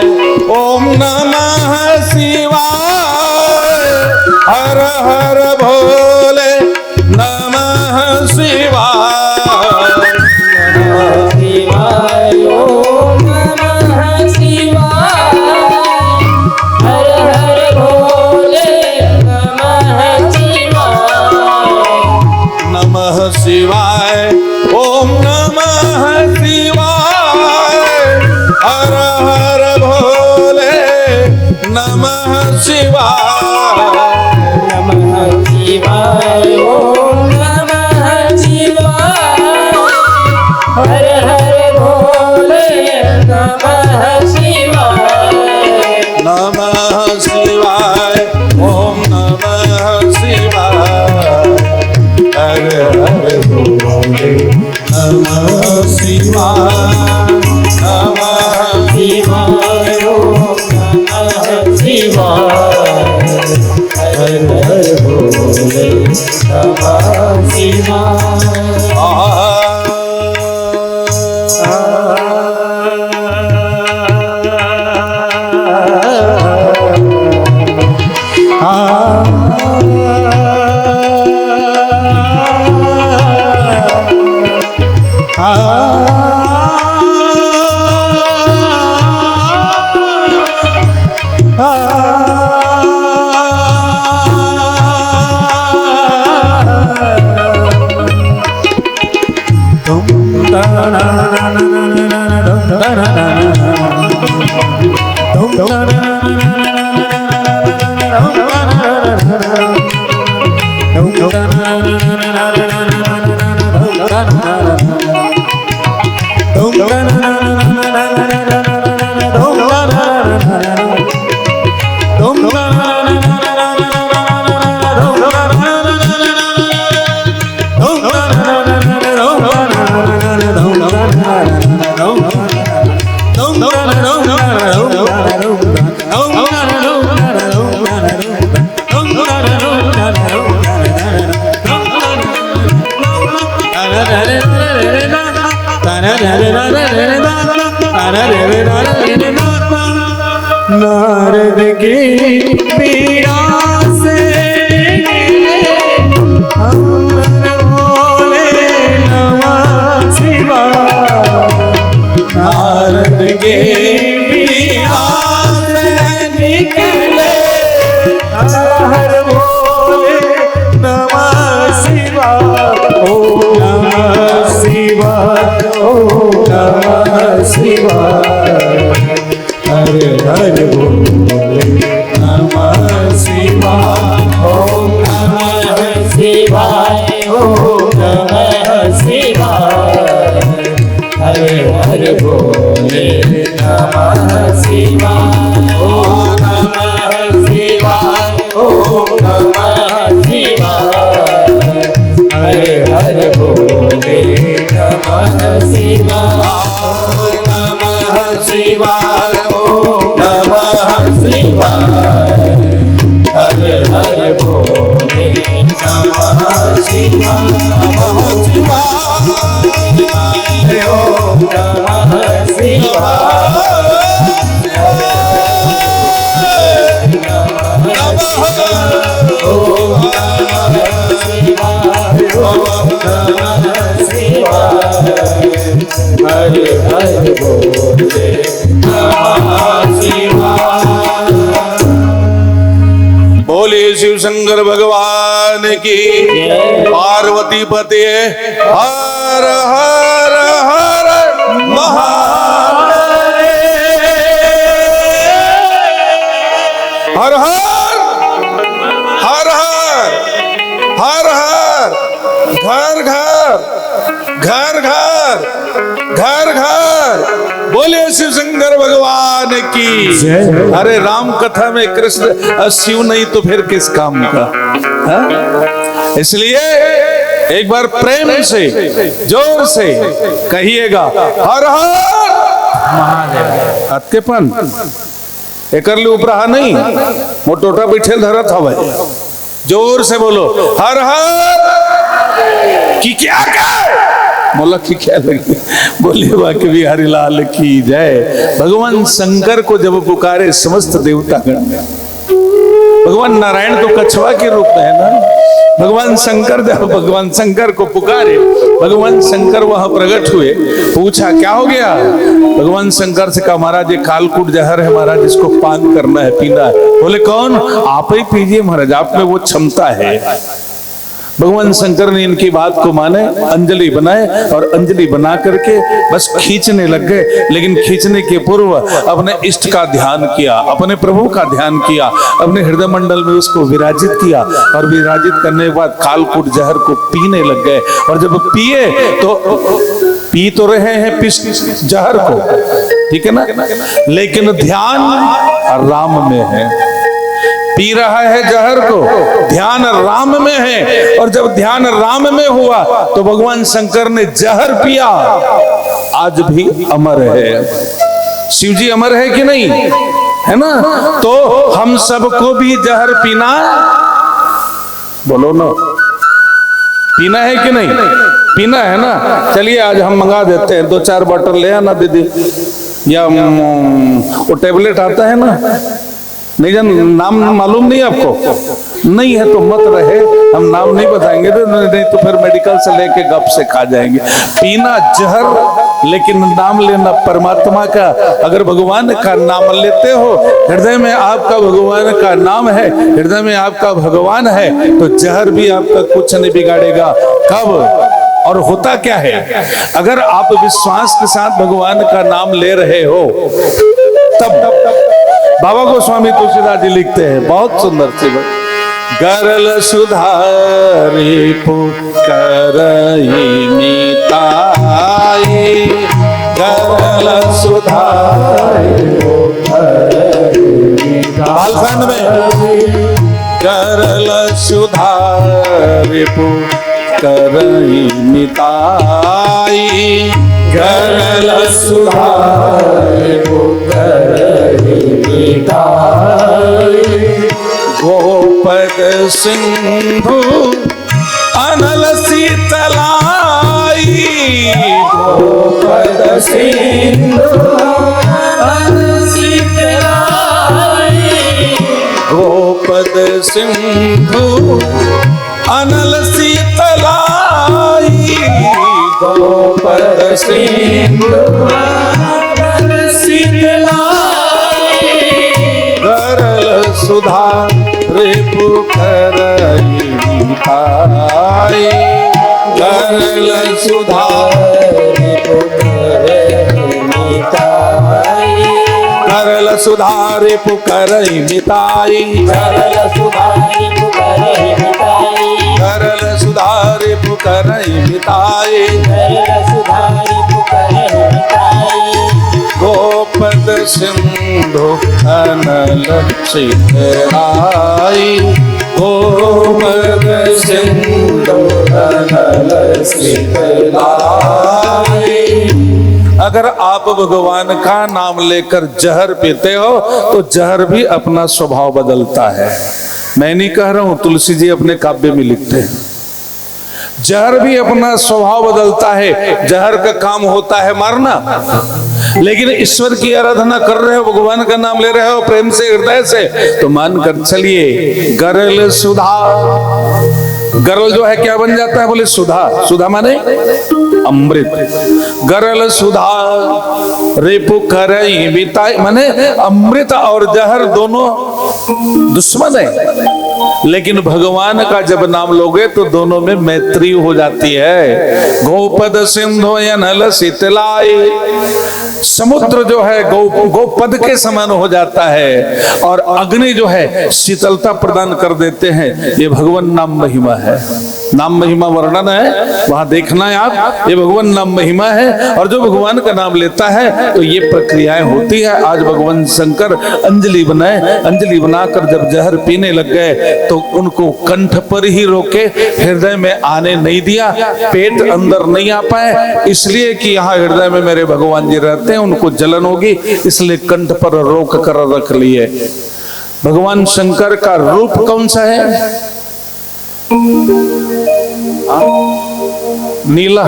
ओम नमः शिवाय, हर हर भोले नमः शिवाय, नमः शिवाय, ओम नमः शिवाय, हर हर भोले नमः शिवाय। नमः शिवाय, ओम नमः शिवाय, हर हर भोले नमः शिवाय, नमः शिवाय, ओम नमः शिवाय, हर हर भोले नमः शिवाय। नमः शिवाय, ओम नमः शिवाय, हर हर भोले नमः शिवाय, नमः शिवाय, ओम नमः शिवाय, हर हर भोले नमः शिवाय। नारद की पीड़ा से अमर बोले नमः शिवाय। नारद के पीड़ा से निकले हर बोले नमः शिवाय। ओम नमः शिवाय, ओम नमः शिवाय। हरे हरे बोले नमः शिवाय। ओम नमः शिवाय, ओम नमः शिवाय। हरे हरे बोले नमः शिवाय। ओम नमः शिवाय, ओम नमः शिवाय। हरे हरे बोले नमः शिवाय। ओम नमः शिवाय, ओम नमः शिवाय। हरे हरे बोले नमः शिवाय। नमः शिवाय, ओम नमः शिवाय। हरे हरे बोले नमः शिवाय। बोले शिव शंकर भगवान की, पार्वती पते हर हर हर महादेव। हर हर हर हर हर हर, घर घर घर घर घर घर। बोले शिव शंकर भगवान की। अरे राम कथा में कृष्ण शिव नहीं तो फिर किस काम का? हा? इसलिए एक बार प्रेम से जोर से कहिएगा हर हर महादेव। अत्केपन एकर लिए उपरा नहीं, वो टोटा बैठे धरत हवे। जोर से बोलो हर हर की क्या बोला कि क्या लगी? बोले बाकी बिहारी लाल की जय। भगवान शंकर को जब पुकारे समस्त देवता गण, भगवान नारायण तो कछुआ के रूप में है ना। भगवान शंकर जब भगवान शंकर को पुकारे, भगवान शंकर वहां प्रकट हुए। पूछा क्या हो गया? भगवान शंकर से कहा महाराज ये कालकूट जहर है महाराज, इसको पान करना है, पीना है। बोले कौन? आप ही पीजिए महाराज, आप में वो क्षमता है। भगवान शंकर ने इनकी बात को माने, अंजलि बनाए और अंजलि बना करके बस खींचने लग गए। लेकिन खींचने के पूर्व अपने इष्ट का ध्यान किया, अपने प्रभु का ध्यान किया, अपने हृदय मंडल में उसको विराजित किया। और विराजित करने के बाद कालकूट जहर को पीने लग गए। और जब पिए तो पी तो रहे हैं पिष्ट जहर को, ठीक है ना, लेकिन ध्यान राम में है। पी रहा है जहर को, ध्यान राम में है। और जब ध्यान राम में हुआ तो भगवान शंकर ने जहर पिया, आज भी अमर है। शिव जी अमर है कि नहीं? है ना। तो हम सबको भी जहर पीना, बोलो ना, पीना है कि नहीं? पीना है ना। चलिए आज हम मंगा देते हैं, 2-4 बॉटल ले आना दीदी, या वो टेबलेट आता है ना, नहीं जान, नाम मालूम नहीं आपको? नहीं है तो मत रहे, हम नाम नहीं बताएंगे, नहीं तो फिर मेडिकल से लेके गप से खा जाएंगे। पीना जहर, लेकिन नाम लेना परमात्मा का। अगर भगवान का नाम लेते हो, हृदय में आपका भगवान का नाम है, हृदय में आपका भगवान है, तो जहर भी आपका कुछ नहीं बिगाड़ेगा। कब और होता क्या है? अगर आप विश्वास के साथ भगवान का नाम ले रहे हो, तब बाबा गोस्वामी तुलसीदास जी लिखते हैं बहुत सुंदर सी बात। गरल सुधारी पुकारई निताई, गरल सुधारी बालखंड में गरल सुधारी पुकारई निताई, गरल सुधारी पुकारई गोपद सिंधु अनल शीतलाई, गोपद सिंधु शीतलाई, गोपद सिंधु अनल शीतलाई, गोपद सिंधु शीतलाई, गरल सुधा रिपु करई, गरल सुधा गरल सुधा रिपु करई मिताई, सरल सुधारी पुकारी मिटाई, गरल सुधा रिपु करई मिताई, सरल सुधारी पुकारी मिटाई, गोपद सिंधु अनल शीतलाई, गोपद सिंधु अनल शीतलाई। अगर आप भगवान का नाम लेकर जहर पीते हो तो जहर भी अपना स्वभाव बदलता है। मैं नहीं कह रहा हूं, तुलसी जी अपने काव्य में लिखते हैं जहर भी अपना स्वभाव बदलता है। जहर का काम होता है मारना, लेकिन ईश्वर की आराधना कर रहे हो, भगवान का नाम ले रहे हो प्रेम से हृदय से, तो मान कर चलिए गरल सुधा। गरल जो है क्या बन जाता है? बोले सुधा। सुधा माने अमृत। गरल सुधा रेपु करई बिताई, माने अमृत और जहर दोनों दुश्मन है, लेकिन भगवान का जब नाम लोगे तो दोनों में मैत्री हो जाती है। गोपद सिंधु अनल शीतलाई, समुद्र जो है गोपद के समान हो जाता है, और अग्नि जो है शीतलता प्रदान कर देते हैं। ये भगवान नाम महिमा है, नाम महिमा वर्णन है, वहां देखना है आप। ये भगवान नाम महिमा है, और जो भगवान का नाम लेता है तो ये प्रक्रियाएं होती है। आज भगवान शंकर अंजलि बनाए, अंजलि बनाकर जब जहर पीने लग गए तो उनको कंठ पर ही रोके, हृदय में आने नहीं दिया, पेट अंदर नहीं आ पाए, इसलिए कि यहाँ हृदय में मेरे भगवान जी रहते हैं, उनको जलन होगी, इसलिए कंठ पर रोक कर रख लिए। भगवान शंकर का रूप कौन सा है? नीला,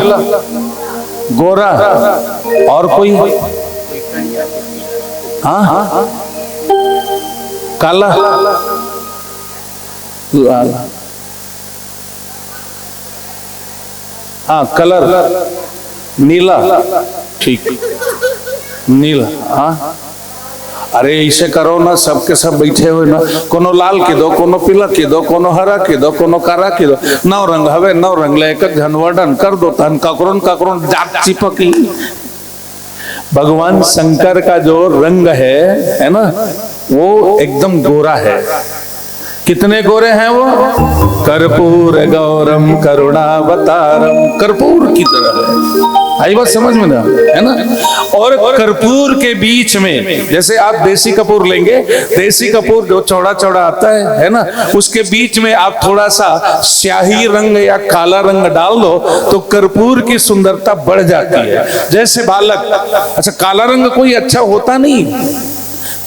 गोरा, और कोई? हाँ, काला, लाला। हाँ, कलर नीला, ठीक, नीला। हाँ, अरे ऐसे करो ना, सबके सब बैठे हुए ना, कोनो लाल के दो, कोनो पीला के दो, कोनो हरा के दो, कोनो कारा के दो, नौ रंग हवे, नौ रंग ले एक झनवर्डन कर दो, तन काकरोन काकरोन जात चिपकी। भगवान शंकर का जो रंग है ना, वो एकदम गोरा है। कितने गोरे हैं वो? कर्पूर गौरम करुणावतारम, कर्पूर की तरह है। आई बात समझ में ना, है ना? और कर्पूर के बीच में, जैसे आप देसी कपूर लेंगे, देसी कपूर जो चौड़ा चौड़ा आता है ना, उसके बीच में आप थोड़ा सा स्याही रंग या काला रंग डाल दो तो कर्पूर की सुंदरता बढ़ जाती है। जैसे बालक, अच्छा काला रंग कोई अच्छा होता नहीं,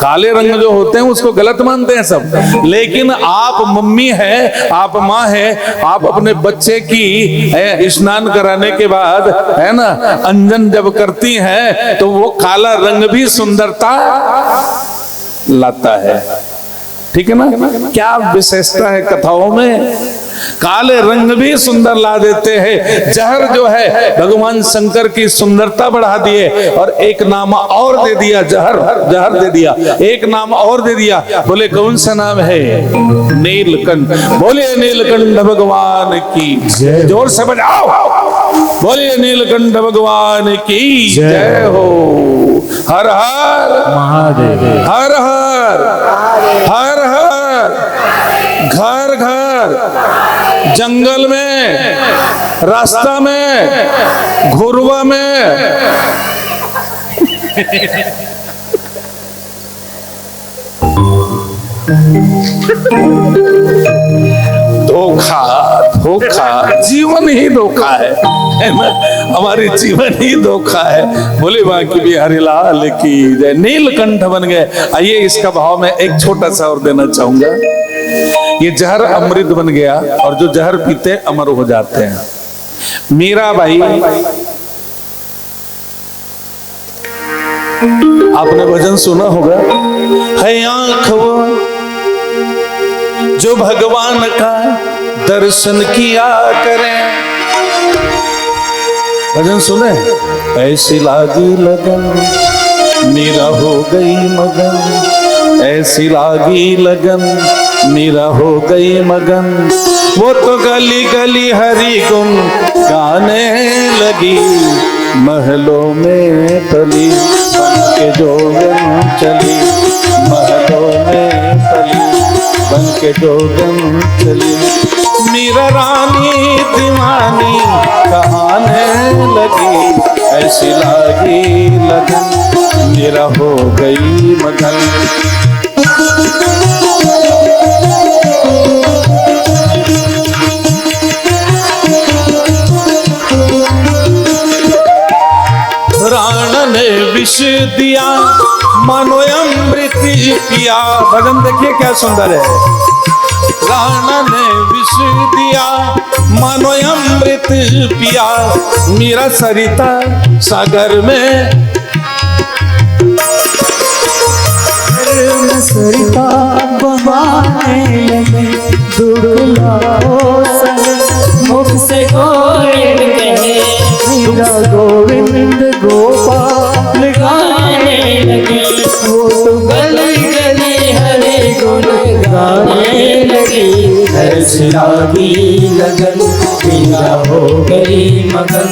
काले रंग जो होते हैं उसको गलत मानते हैं सब, लेकिन आप मम्मी है, आप माँ है, आप अपने बच्चे की स्नान कराने के बाद है ना अंजन जब करती हैं तो वो काला रंग भी सुंदरता लाता है। ठीक है ना? क्या विशेषता है कथाओं में, काले रंग भी सुंदर ला देते हैं। जहर जो है भगवान शंकर की सुंदरता बढ़ा दिए, और एक नाम और दे दिया, जहर, जहर दे दिया, एक नाम और दे दिया। बोले कौन सा नाम है? नीलकंठ। बोलिए नीलकंठ भगवान की जय, जोर से बजाओ, बोलिए नीलकंठ भगवान की जय हो। हर हर महादेव, हर हर हर हर। घर घर, जंगल में, रास्ता में, घुरवा में, धोखा, धोखा, जीवन ही धोखा है ना? हमारी जीवन ही धोखा है। बोले बांके बिहारी लाल की जय। नीलकंठ बन गए। आइए इसका भाव में एक छोटा सा और देना चाहूंगा। ये जहर अमृत बन गया, और जो जहर पीते अमर हो जाते हैं। मीराबाई आपने भजन सुना होगा, है आंख वो जो भगवान का दर्शन किया करें। भजन सुने, ऐसी लागी लगन मेरा हो गई मगन, ऐसी लागी लगन मेरा हो गई मगन, वो तो गली गली हरि गुण गाने लगी, महलों में पली बन के जोगन चली, महलों में पली बन के जोगन चली, मीरा रानी दीवानी कहाने लगी, ऐसी लागी लगन मेरा हो गई मगन। राणा ने विष दिया मानो अमृत पिया। भजन देखिए क्या सुंदर है। राणा ने विष दिया मानो अमृत पिया, मीरा सरिता सागर में सरिता बहाने लगे, दुर्गा मुख से गोविंद कहे, मीरा गोविंद गोपाल गाने लगे, वो तो गली गली हरे गुण गाने लगी, ऐसी लागी लगन मेरा हो गई मगन,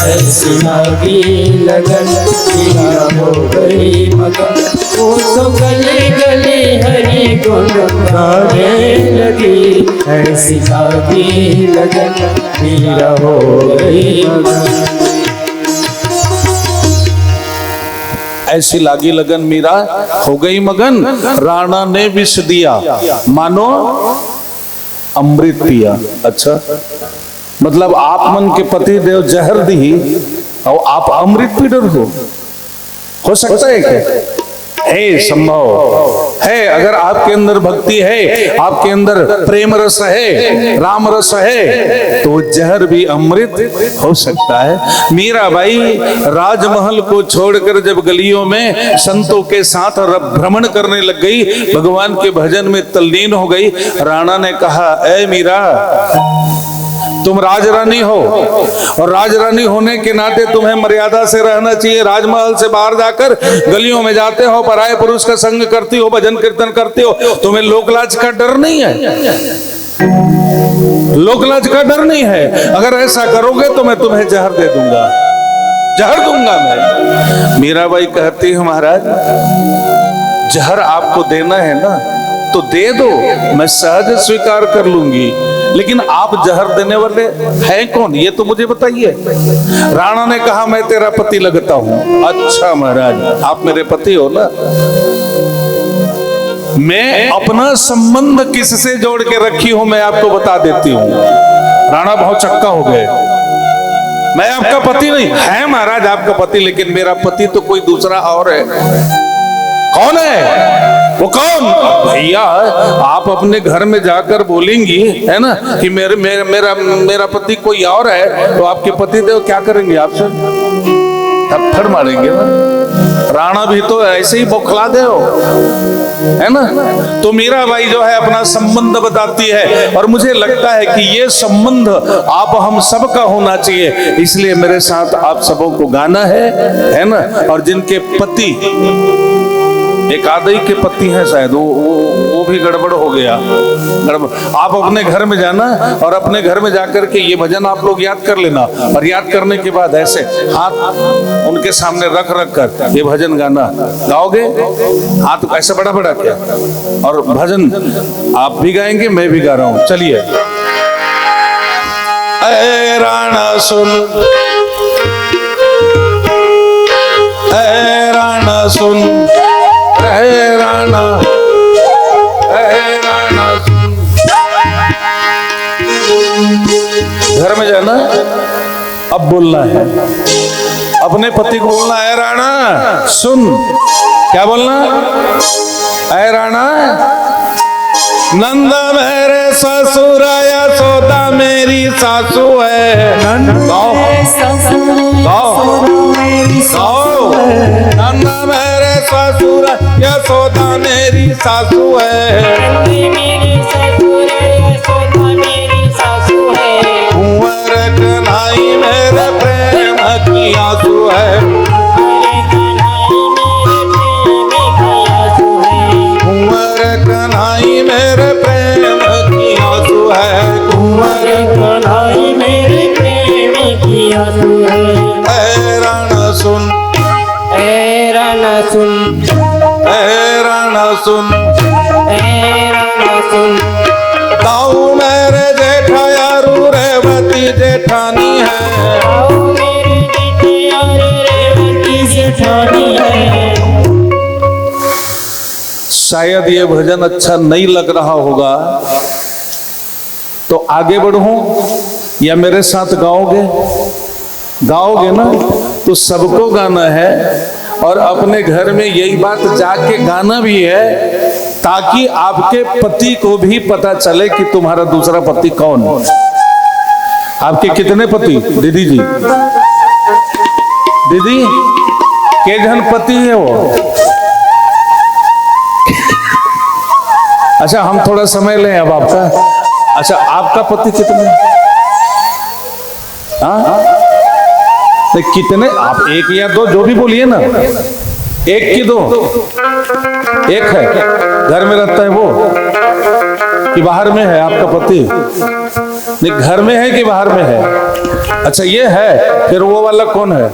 ऐसी लागी लगन मेरा हो गई मगन, वो तो गली गली हरि गुण गाने लगी, ऐसी लागी लगन मेरा हो गई मगन। ऐसी लागी लगन मीरा हो गई मगन, राणा ने विष दिया मानो अमृत पिया। अच्छा, मतलब आप मन के पति देव जहर दी और आप अमृत पी रहे हो सकता है क्या? है, संभव है। अगर आपके अंदर भक्ति है, आपके अंदर प्रेम रस है, राम रस है, तो जहर भी अमृत हो सकता है। मीराबाई राजमहल को छोड़कर जब गलियों में संतों के साथ भ्रमण करने लग गई, भगवान के भजन में तल्लीन हो गई, राणा ने कहा, ऐ मीरा, तुम राजरानी हो और राजरानी होने के नाते तुम्हें मर्यादा से रहना चाहिए। राजमहल से बाहर जाकर गलियों में जाते हो, पराये पुरुष का संग करती हो, भजन कीर्तन करती हो, तुम्हें लोकलाज का डर नहीं है? लोकलाज का डर नहीं है? अगर ऐसा करोगे तो मैं तुम्हें जहर दे दूंगा, जहर दूंगा मैं। मीराबाई कहती है, महाराज जहर आपको देना है ना तो दे दो, मैं सहज स्वीकार कर लूंगी, लेकिन आप जहर देने वाले हैं कौन, ये तो मुझे बताइए। राणा ने कहा, मैं तेरा पति लगता हूं। अच्छा महाराज, आप मेरे पति हो ना, मैं अपना संबंध किससे जोड़ के रखी हूं मैं आपको बता देती हूं। राणा बहुत चक्का हो गए, मैं आपका पति नहीं। है महाराज आपका पति, लेकिन मेरा पति तो कोई दूसरा और है। कौन है वो? कौन? भैया, आप अपने घर में जाकर बोलेंगी है ना कि मेरा पति कोई और है, तो आपके पति देव क्या करेंगे आपसे? थप्पड़ मारेंगे ना। राणा भी तो ऐसे ही बौखला दे हो, है ना। तो मीराबाई जो है अपना संबंध बताती है, और मुझे लगता है कि ये संबंध आप हम सबका होना चाहिए, इसलिए मेरे साथ आप सबों को गाना है ना। और जिनके पति, एक आदई के पति हैं शायद, वो भी गड़बड़ हो गया, गड़बड़। आप अपने घर में जाना और अपने घर में जाकर के ये भजन आप लोग याद कर लेना, और याद करने के बाद ऐसे हाथ उनके सामने रख रख कर ये भजन गाना। गाओगे? हाथ ऐसे बड़ा बड़ा क्या, और भजन आप भी गाएंगे, मैं भी गा रहा हूं। चलिए। ऐ राणा सुन, ऐ राणा सुन, ऐ राणा, ऐ राणा सुन। घर में जाना, अब बोलना है, अपने पति को बोलना, ऐ राणा सुन। क्या बोलना? ऐ राणा नंद मेरे ससुर यशोदा मेरी सासू है। गाओ गाओ गाओ। नंद मेरे ससुर यशोदा मेरी सासू है। कुंवर कन्हई मेरे प्रेम की आंसू है। कुंवर कन्हई मेरे प्रेम की आंसू है। कुंवर कन्हई मेरे प्रेम की आंसू है। रण सुन रण सुन रण सुन रण सुन। ताऊ मेरे जेठा यारू रेवती जेठानी है। आओ मेरे जेठा रेवती जेठानी है। शायद ये भजन अच्छा नहीं लग रहा होगा तो आगे बढ़ूं या मेरे साथ गाओगे? गाओगे ना? तो सबको गाना है और अपने घर में यही बात जाके गाना भी है ताकि आपके पति को भी पता चले कि तुम्हारा दूसरा पति कौन है। आपके कितने पति दीदी जी? दीदी के जन पति है वो? अच्छा हम थोड़ा समय लें अब आपका। अच्छा आपका पति कितने? हाँ तो कितने? आप एक या दो जो भी बोलिए ना। एक की दो? एक है घर में रहता है वो कि बाहर में है आपका पति? नहीं घर में है कि बाहर में है? अच्छा ये है। फिर वो वाला कौन है?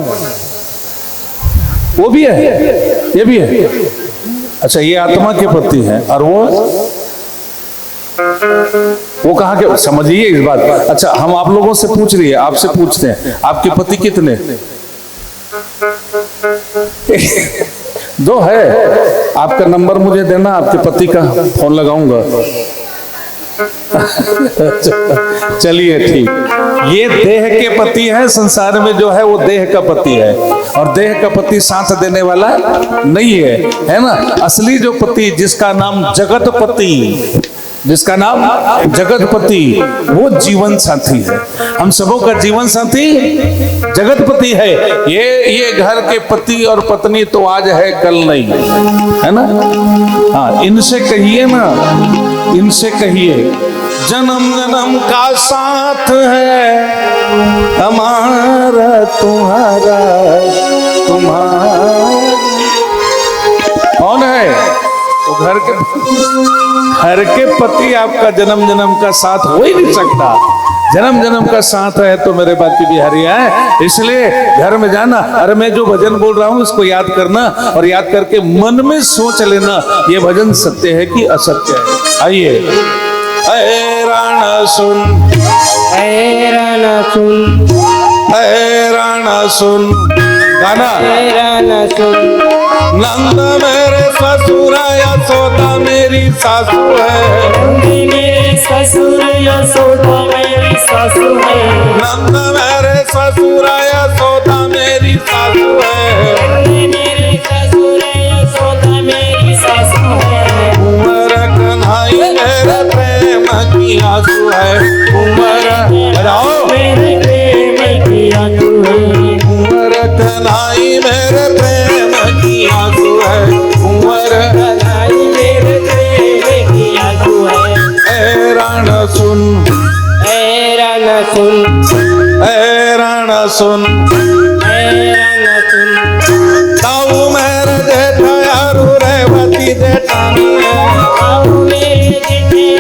वो भी है ये भी है। अच्छा ये आत्मा के पति हैं और वो कहाँ के? समझिए इस बात। अच्छा हम आप लोगों से पूछ रही है, आपसे पूछते हैं आपके पति कितने? दो है। आपका नंबर मुझे देना, आपके पति का फोन लगाऊंगा। चलिए ठीक। ये देह के पति है, संसार में जो है वो देह का पति है और देह का पति साथ देने वाला नहीं है ना? असली जो पति जिसका नाम जगतपति, जिसका नाम जगतपति, वो जीवन साथी है। हम सबों का जीवन साथी जगतपति है। ये घर के पति और पत्नी तो आज है कल नहीं है ना? हाँ इनसे कहिए ना, इनसे कहिए जन्म जन्म का साथ है हमारा तुम्हारा तुम्हारा। कौन है वो? घर के पति आपका जन्म जन्म का साथ हो ही नहीं सकता। जन्म जन्म का साथ है तो मेरे बाकी बिहारिया है। इसलिए घर में जाना, अरे मैं जो भजन बोल रहा हूँ इसको याद करना और याद करके मन में सोच लेना ये भजन सत्य है कि असत्य है। आइए। रण सुन रण सुन रण सुन गाना। रण सुन। नंद मेरे ससुर यशोदा मेरी सासू है। मेरे ससुर यशोदा मेरी सासू है। नंद मेरे ससुर यशोदा मेरी सासू है। मेरे ससुर यशोदा मेरी सासू है। कुंवर कन्हई मेरे प्रेम की आंसू है। कुंवर बजाओ मेरे प्रेम की आंसू है। कुंवर कन्हई मेरे प्रेम की आंसू है। कुंवर कन्हई मेरे प्रेम की आंसू है। रण सुन रण सुन रण सुन। रण सुन। ताऊ मेरे जेठा यारू रेवती जेठानी है। आओ मेरे जेठा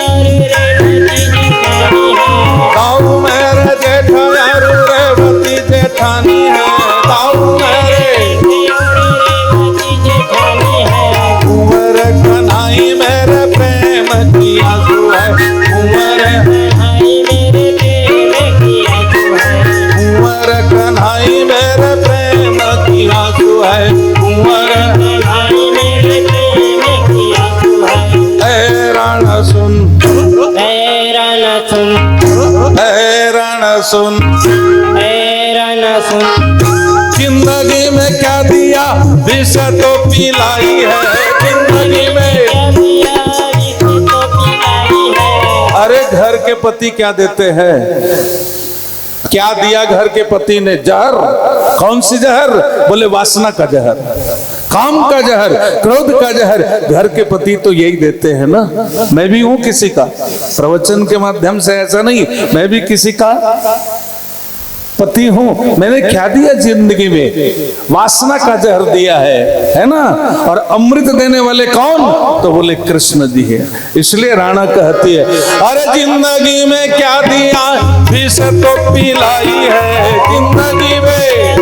रेवती जेठानी है। ताऊ मेरे जेठा यारू रेवती जेठानी है। ताऊ मेरे रेवती जेठानी है। कुंवर कन्हई मेरे प्रेम की आंसू है। कुंवर कन्हई मेरे प्रेम की आंसू है। कुंवर कन्हई मेरे प्रेम की आंसू है। कुंवर कन्हई मेरे प्रेम की आंसू है। रण सुन रण सुन रण सुन। रण सुन। जिंदगी में क्या दिया विष तो पिलाई है। जिंदगी में क्या दिया विष तो पिलाई के पति क्या देते हैं? क्या दिया घर के पति ने? जहर। कौन सी जहर? बोले वासना का जहर, काम का जहर, क्रोध का जहर। घर के पति तो यही देते हैं ना। मैं भी हूं किसी का, प्रवचन के माध्यम से ऐसा नहीं, मैं भी किसी का पति हूं। मैंने क्या दिया जिंदगी में? वासना का जहर दिया है ना। और अमृत देने वाले कौन? तो बोले कृष्ण जी है। इसलिए राणा कहती है, अरे जिंदगी में क्या दिया, विष तो पिलाई है। जिंदगी में,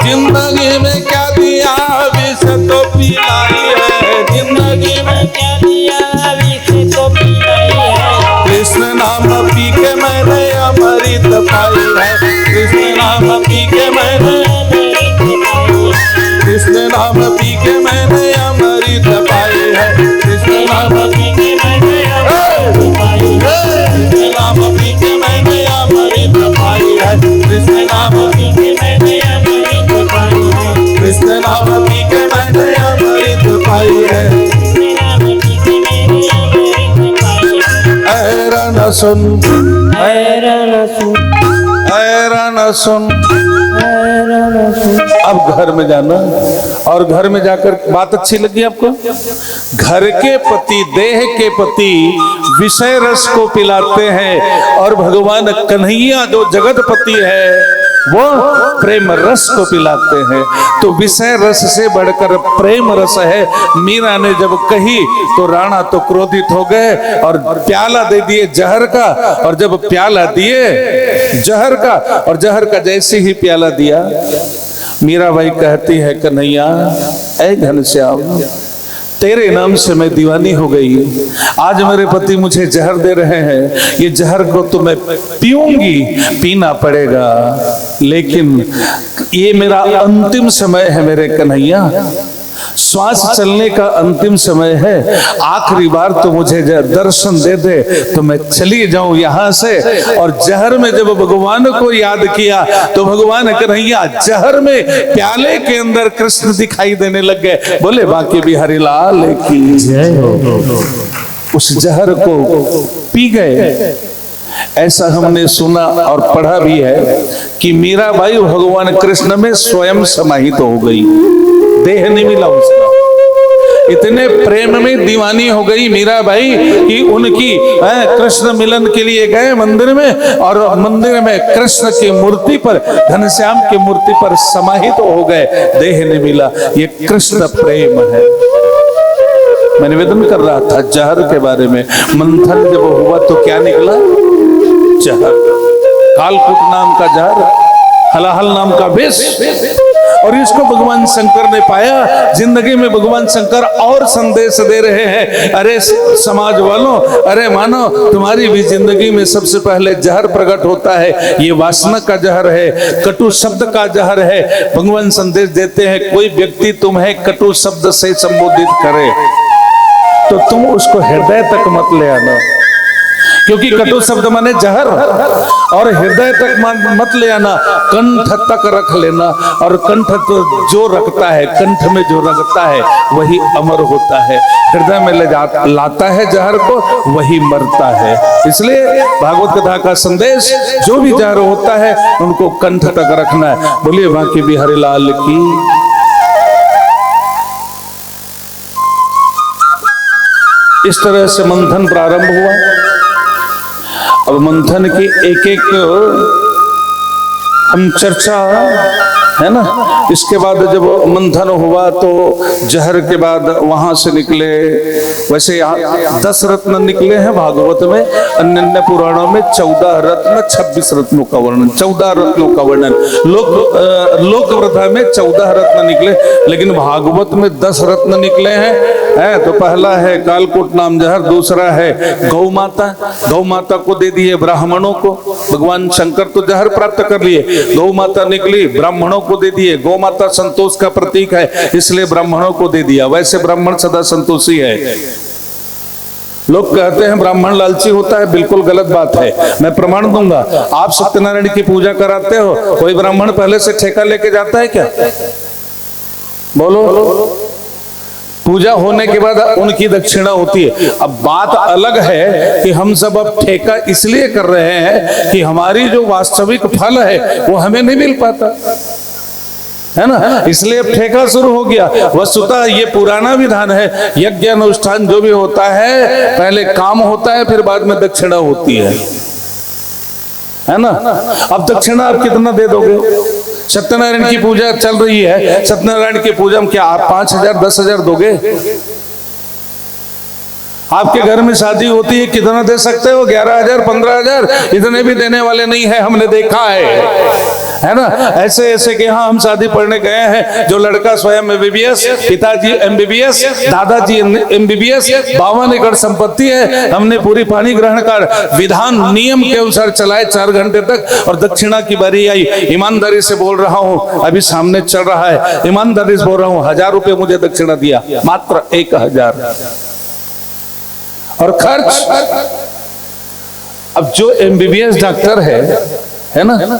जिंदगी में क्या दिया, विष तो पिलाई है। जिंदगी में क्या दिया, विष तो पिलाई है। कृष्ण नाम पी के मैंने अमृत पाई है। कृष्ण नाम पी के मैंने, कृष्ण नाम पी के मैंने अमृत पाई है। कृष्ण नाम पी के मैंने अमृत पाई है। कृष्ण नाम पी के मैंने अमृत पाई है। कृष्ण नाम पी के मैंने अमृत पाई है। कृष्ण नाम पी के मैंने अमृत पाई है। ऐरन सुन, ऐरन सुन, ऐरन सुन। ऐरन सुन। अब घर में जाना और घर में जाकर बात अच्छी लगी आपको? घर के पति, देह के पति विषय रस को पिलाते हैं और भगवान कन्हैया जो जगत पति है वो प्रेम रस को पिलाते हैं। तो विषय रस से बढ़कर प्रेम रस है। मीरा ने जब कही तो राणा तो क्रोधित हो गए और प्याला दे दिए जहर का। और जब प्याला दिए जहर का, और जहर का जैसे ही प्याला दिया, मीराबाई कहती है, कन्हैया ऐ घनश्याम, तेरे नाम से मैं दीवानी हो गई। आज मेरे पति मुझे जहर दे रहे हैं, ये जहर को तो मैं पीऊंगी, पीना पड़ेगा, लेकिन ये मेरा अंतिम समय है मेरे कन्हैया। श्वास चलने का अंतिम समय है। आखिरी बार तो मुझे दर्शन दे दे तो मैं चली जाऊं यहां से। और जहर में जब भगवान को याद किया तो भगवान कन्हैया जहर में प्याले के अंदर कृष्ण दिखाई देने लग गए। बोले बाकी बिहारी लाल की जय हो। उस जहर को पी गए। ऐसा हमने सुना और पढ़ा भी है कि मीराबाई भगवान कृष्ण में स्वयं समाहित हो गई, देह नहीं मिला उसका। इतने प्रेम में दीवानी हो गई मीराबाई कि उनकी कृष्ण मिलन के लिए गए मंदिर में, और मंदिर में कृष्ण की मूर्ति पर, घनश्याम की मूर्ति पर समाहित हो गए, देह नहीं मिला। ये कृष्ण प्रेम है। मैं निवेदन कर रहा था जहर के बारे में। मंथन जब हुआ तो क्या निकला? जहर। कालकूट नाम का जहर, हलाहल नाम का विष। और इसको भगवान शंकर ने पाया। जिंदगी में भगवान शंकर और संदेश दे रहे हैं, अरे समाज वालों, अरे मानो तुम्हारी भी जिंदगी में सबसे पहले जहर प्रकट होता है। ये वासना का जहर है, कटु शब्द का जहर है। भगवान संदेश देते हैं, कोई व्यक्ति तुम्हें कटु शब्द से संबोधित करे तो तुम उसको हृदय तक मत ले आना, क्योंकि कटु शब्द माने जहर। और हृदय तक मत ले आना, कंठ तक रख लेना। और कंठ तो जो रखता है, कंठ में जो रखता है वही अमर होता है। हृदय में ले लाता है जहर को, वही मरता है। इसलिए भागवत कथा का संदेश, जो भी जहर होता है उनको कंठ तक रखना है। बोलिए बांके बिहारी लाल की। इस तरह से मंथन प्रारंभ हुआ। अब मंथन की एक एक हम चर्चा है ना। इसके बाद जब मंथन हुआ तो जहर के बाद वहां से निकले, वैसे 10 रत्न निकले हैं भागवत में। अन्य पुराणों में 14 रत्न 26 रत्नों का वर्णन, 14 रत्नों का वर्णन। लोक प्रथा में 14 रत्न निकले, लेकिन भागवत में 10 रत्न निकले हैं। तो पहला है कालकूट नाम जहर, दूसरा है गौ माता। गौ माता को दे दिए ब्राह्मणों को। भगवान शंकर तो जहर प्राप्त कर लिए, गौ माता निकली, ब्राह्मणों को दे दिए। गौ माता संतोष का प्रतीक है, इसलिए ब्राह्मणों को दे दिया। वैसे ब्राह्मण सदा संतोषी है। लोग कहते हैं ब्राह्मण लालची होता है, बिल्कुल गलत बात है। मैं प्रमाण दूंगा। आप सत्यनारायण की पूजा कराते हो, कोई ब्राह्मण पहले से ठेका लेके जाता है क्या? बोलो। पूजा होने के बाद उनकी दक्षिणा होती है। अब बात अलग है कि हम सब अब ठेका इसलिए कर रहे हैं कि हमारी जो वास्तविक फल है वो हमें नहीं मिल पाता है ना, इसलिए अब ठेका शुरू हो गया। वस्तुतः ये पुराना विधान है, यज्ञ अनुष्ठान जो भी होता है पहले काम होता है फिर बाद में दक्षिणा होती है ना। अब दक्षिणा आप कितना दे दोगे? सत्यनारायण की पूजा चल रही है, सत्यनारायण की पूजा में क्या आप 5,000 10,000 दोगे? आपके घर में शादी होती है कितना दे सकते हो? 11,000 15,000, इतने भी देने वाले नहीं है, हमने देखा है ना। ऐसे ऐसे के यहाँ हम शादी पढ़ने गए हैं, जो लड़का स्वयं MBBS, पिताजी MBBS, दादाजी MBBS, 52 एकड़ संपत्ति है। हमने पूरी पानी ग्रहण कर विधान नियम के अनुसार चलाए 4 घंटे तक, और दक्षिणा की बारी आई। ईमानदारी से बोल रहा हूँ, अभी सामने चल रहा है, ईमानदारी से बोल रहा हूँ, 1,000 रुपये मुझे दक्षिणा दिया, मात्र 1,000। और खर्च, अब जो MBBS डॉक्टर है ना,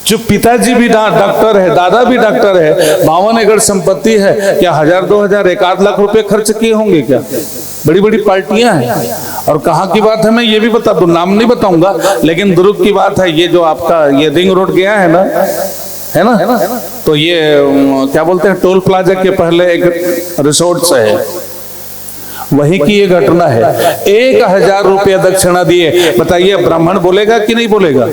जो पिताजी भी डॉक्टर है, दादा भी डॉक्टर है, 52 एकड़ संपत्ति है, क्या 1,000 2,000 1 लाख रुपए खर्च किए होंगे क्या? बड़ी बड़ी पार्टियां हैं। और कहाँ की बात है मैं ये भी बता दूं, नाम नहीं बताऊंगा, लेकिन दुर्ग की बात है। ये जो आपका ये रिंग रोड गया है ना, तो ये क्या बोलते हैं, टोल प्लाजा के पहले एक रिसोर्ट है, वही की ये घटना है। 1,000 रुपया दक्षिणा दिए। बताइए ब्राह्मण बोलेगा कि नहीं बोलेगा?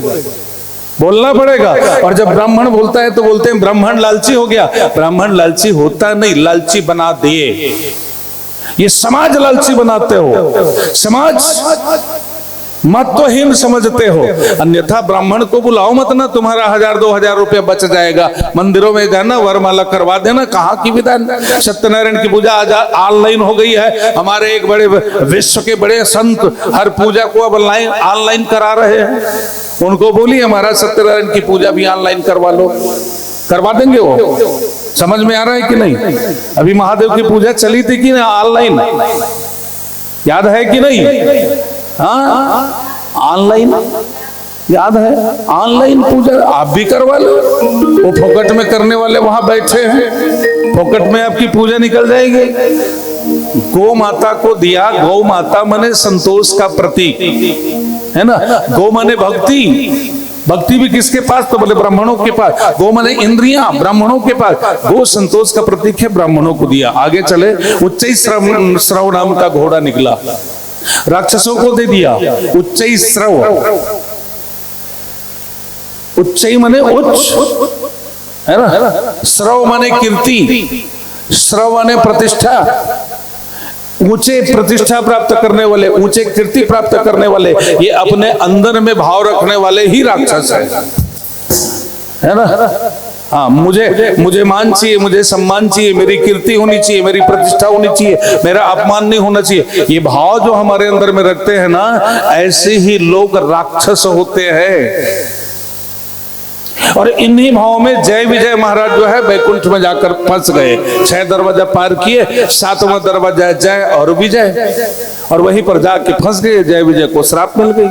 बोलना पड़ेगा। और जब ब्राह्मण बोलता है तो बोलते हैं ब्राह्मण लालची हो गया। ब्राह्मण लालची होता नहीं, लालची बना दिए। ये समाज लालची बनाते हो, समाज महत्वहीन समझते हो। अन्यथा ब्राह्मण को बुलाओ मत ना, तुम्हारा 1,000 2,000 रुपया बच जाएगा। मंदिरों में जाना, वरमाला करवा देना। कहाँ की विधान? सत्यनारायण की पूजा आज ऑनलाइन हो गई है। हमारे एक बड़े विश्व के बड़े संत हर पूजा को अब ऑनलाइन करा रहे हैं। उनको बोलिए हमारा सत्यनारायण की पूजा भी ऑनलाइन करवा लो, करवा देंगे वो। समझ में आ रहा है कि नहीं? अभी महादेव की पूजा चली थी कि ऑनलाइन, याद है कि नहीं? हाँ, ऑनलाइन याद है, ऑनलाइन पूजा आप भी करवा लो। वो फोकट में करने वाले वहां बैठे हैं, फोकट में आपकी पूजा निकल जाएगी। गौ माता को दिया, गौ माता माने संतोष का प्रतीक है ना। गौ माने भक्ति, भक्ति भी किसके पास? तो बोले ब्राह्मणों के पास। गौ माने इंद्रियां, ब्राह्मणों के पास। गौ संतोष का प्रतीक है, ब्राह्मणों को दिया। आगे चले, उच्चैःश्रव नाम का घोड़ा निकला, राक्षसों को दे दिया। उच्चैःश्रव, उच्चै माने उच्च है ना, श्रव माने कीर्ति, श्रव माने प्रतिष्ठा। ऊंचे प्रतिष्ठा प्राप्त करने वाले, ऊंचे कीर्ति प्राप्त करने वाले, ये अपने अंदर में भाव रखने वाले ही राक्षस है ना। हाँ, मुझे मान चाहिए, मुझे सम्मान चाहिए, मेरी कीर्ति होनी चाहिए, मेरी प्रतिष्ठा होनी चाहिए, मेरा अपमान नहीं होना चाहिए। ये भाव जो हमारे अंदर में रखते हैं ना, ऐसे ही लोग राक्षस होते हैं। और इन्हीं भाव में जय विजय महाराज जो है बैकुंठ में जाकर फंस गए। 6 दरवाजा पार किए, 7वां दरवाजा जय और विजय, और वहीं पर जाके फंस गए। जय विजय को श्राप मिल गई।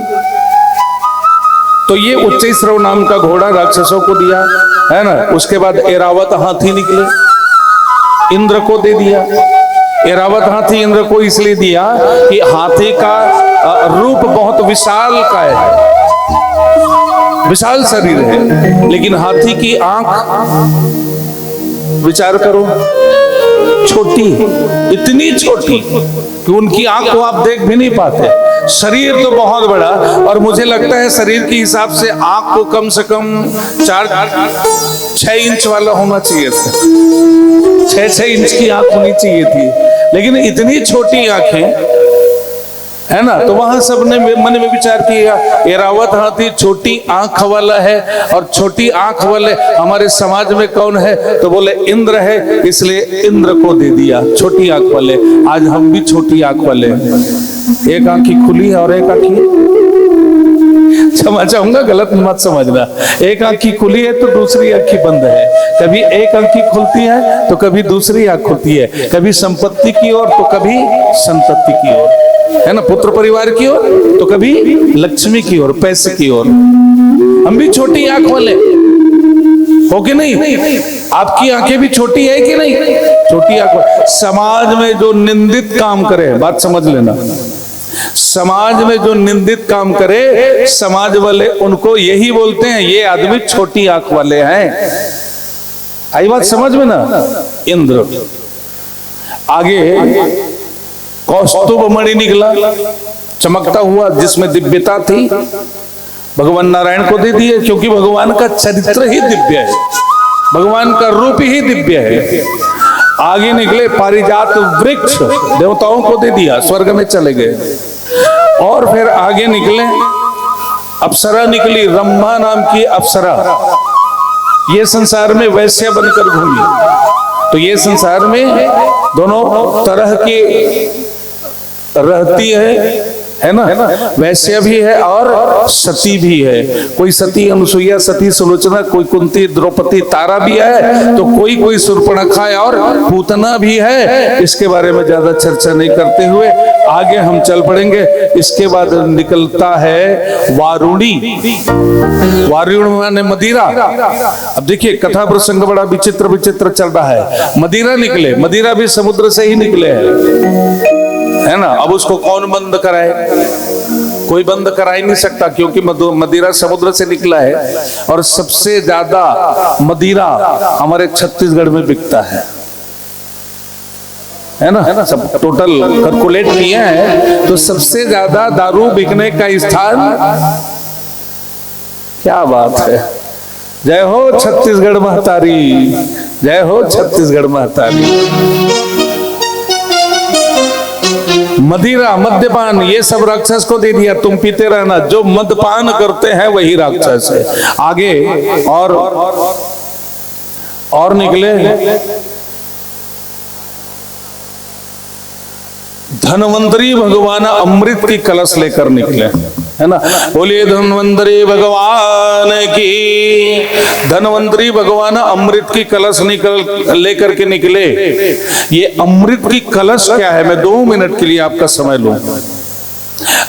तो ये उच्चैःश्रव नाम का घोड़ा राक्षसों को दिया है ना। उसके बाद ऐरावत हाथी निकले, इंद्र को दे दिया। ऐरावत हाथी इंद्र को इसलिए दिया कि हाथी का रूप बहुत विशाल का है, विशाल शरीर है, लेकिन हाथी की आंख विचार करो, छोटी, इतनी छोटी कि उनकी आंख को आप देख भी नहीं पाते। शरीर तो बहुत बड़ा, और मुझे लगता है शरीर के हिसाब से आंख को कम से कम 4-6 इंच वाला होना चाहिए था। 6-6 इंच की आंख होनी चाहिए थी, लेकिन इतनी छोटी आंखें है ना। तो वहां सबने मन में विचार किया, ऐरावत हाथी छोटी आंख वाला है, और छोटी आंख वाले हमारे समाज में कौन है? तो बोले इंद्र है, इसलिए इंद्र को दे दिया, छोटी आंख वाले। आज हम भी छोटी आंख वाले हैं, एक आंखी खुली है और एक आंखी, क्षमा चाहूंगा गलत मत समझना, एक आंखी खुली है तो दूसरी आंखी बंद है। कभी एक आंखी खुलती है तो कभी दूसरी आंख खुलती है, कभी संपत्ति की ओर तो कभी संतति की ओर, है ना, पुत्र परिवार की ओर तो कभी लक्ष्मी की ओर, पैसे की ओर। हम भी छोटी आंख वाले हो कि नहीं? आपकी आंखें भी छोटी है कि नहीं? छोटी आंख। समाज में जो निंदित काम करे, बात समझ लेना, समाज में जो निंदित काम करे, समाज वाले उनको यही बोलते हैं ये आदमी छोटी आंख वाले हैं। आई बात समझ में ना। इंद्र आगे कौस्तुभ मणि निकला, चमकता हुआ, जिसमें दिव्यता थी, भगवान नारायण को दे दिए, क्योंकि भगवान का चरित्र ही दिव्य है, भगवान का रूप ही दिव्य है। आगे निकले पारिजात वृक्ष, देवताओं को दे दिया, स्वर्ग में चले गए। और फिर आगे निकले अप्सरा निकली, रंभा नाम की अप्सरा, ये संसार में वैश्य बनकर घूमी। तो ये संसार में दोनों तरह की रहती है ना, वैश्य भी है और सती भी है। कोई सती अनुसुईया, सती सुलोचना, कोई कुंती, द्रौपदी, तारा भी है, तो कोई शूर्पणखा और पूतना भी है। इसके बारे में ज्यादा चर्चा नहीं करते हुए आगे हम चल पड़ेंगे। इसके बाद निकलता है वारुणी, वारुणी माने मदिरा। अब देखिए कथा प्रसंग बड़ा विचित्र चल रहा है। मदिरा निकले, मदिरा भी समुद्र से ही निकले हैं, है ना। अब उसको कौन बंद कराए? कोई बंद करा ही नहीं सकता, क्योंकि मदिरा समुद्र से निकला है। और सबसे ज्यादा मदिरा हमारे छत्तीसगढ़ में बिकता है ना। सब टोटल कैलकुलेट किए हैं तो सबसे ज्यादा दारू बिकने का स्थान, क्या बात है। जय हो छत्तीसगढ़ महतारी, जय हो छत्तीसगढ़ महतारी। मदिरा, मद्यपान, ये सब राक्षस को दे दिया, तुम पीते रहना। जो मद्यपान करते हैं वही राक्षस है। आगे और निकले धनवंतरी भगवान अमृत की कलश लेकर निकले, है ना। बोलिए धनवंतरी भगवान की। धनवंतरी भगवान अमृत की कलश लेकर के निकले। ये अमृत की कलश क्या है, मैं 2 मिनट के लिए आपका समय लूं।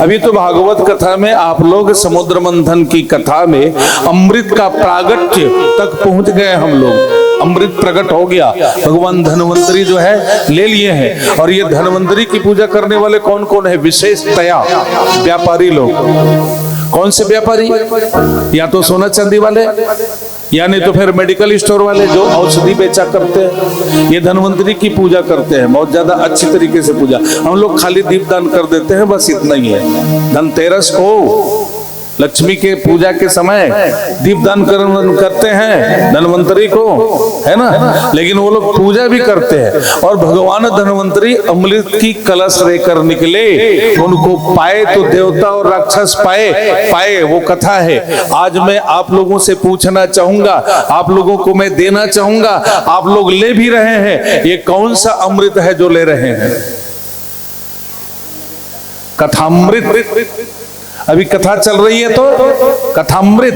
अभी तो भागवत कथा में आप लोग समुद्र मंथन की कथा में अमृत का प्रागट्य तक पहुंच गए। हम लोग अमृत प्रकट हो गया, भगवान धनवंतरी जो है ले लिए हैं। और ये धनवंतरी की पूजा करने वाले कौन कौन है? विशेषतया व्यापारी लोग। कौन से व्यापारी? या तो सोना चांदी वाले, या नहीं तो फिर मेडिकल स्टोर वाले जो औषधि बेचा करते हैं। ये धनवंतरी की पूजा करते हैं, बहुत ज्यादा अच्छी तरीके से पूजा। हम लोग खाली दीपदान कर देते हैं, बस इतना ही है। धनतेरस को, लक्ष्मी के पूजा के समय दीपदान करते हैं धनवंतरी को, है ना। लेकिन वो लोग पूजा भी करते हैं। और भगवान धनवंतरी अमृत की कलश लेकर निकले, उनको पाए तो देवता और राक्षस पाए, वो कथा है। आज मैं आप लोगों से पूछना चाहूंगा, आप लोगों को मैं देना चाहूंगा, आप लोग ले भी रहे हैं, ये कौन सा अमृत है जो ले रहे हैं? कथामृत। अभी कथा चल रही है तो कथामृत,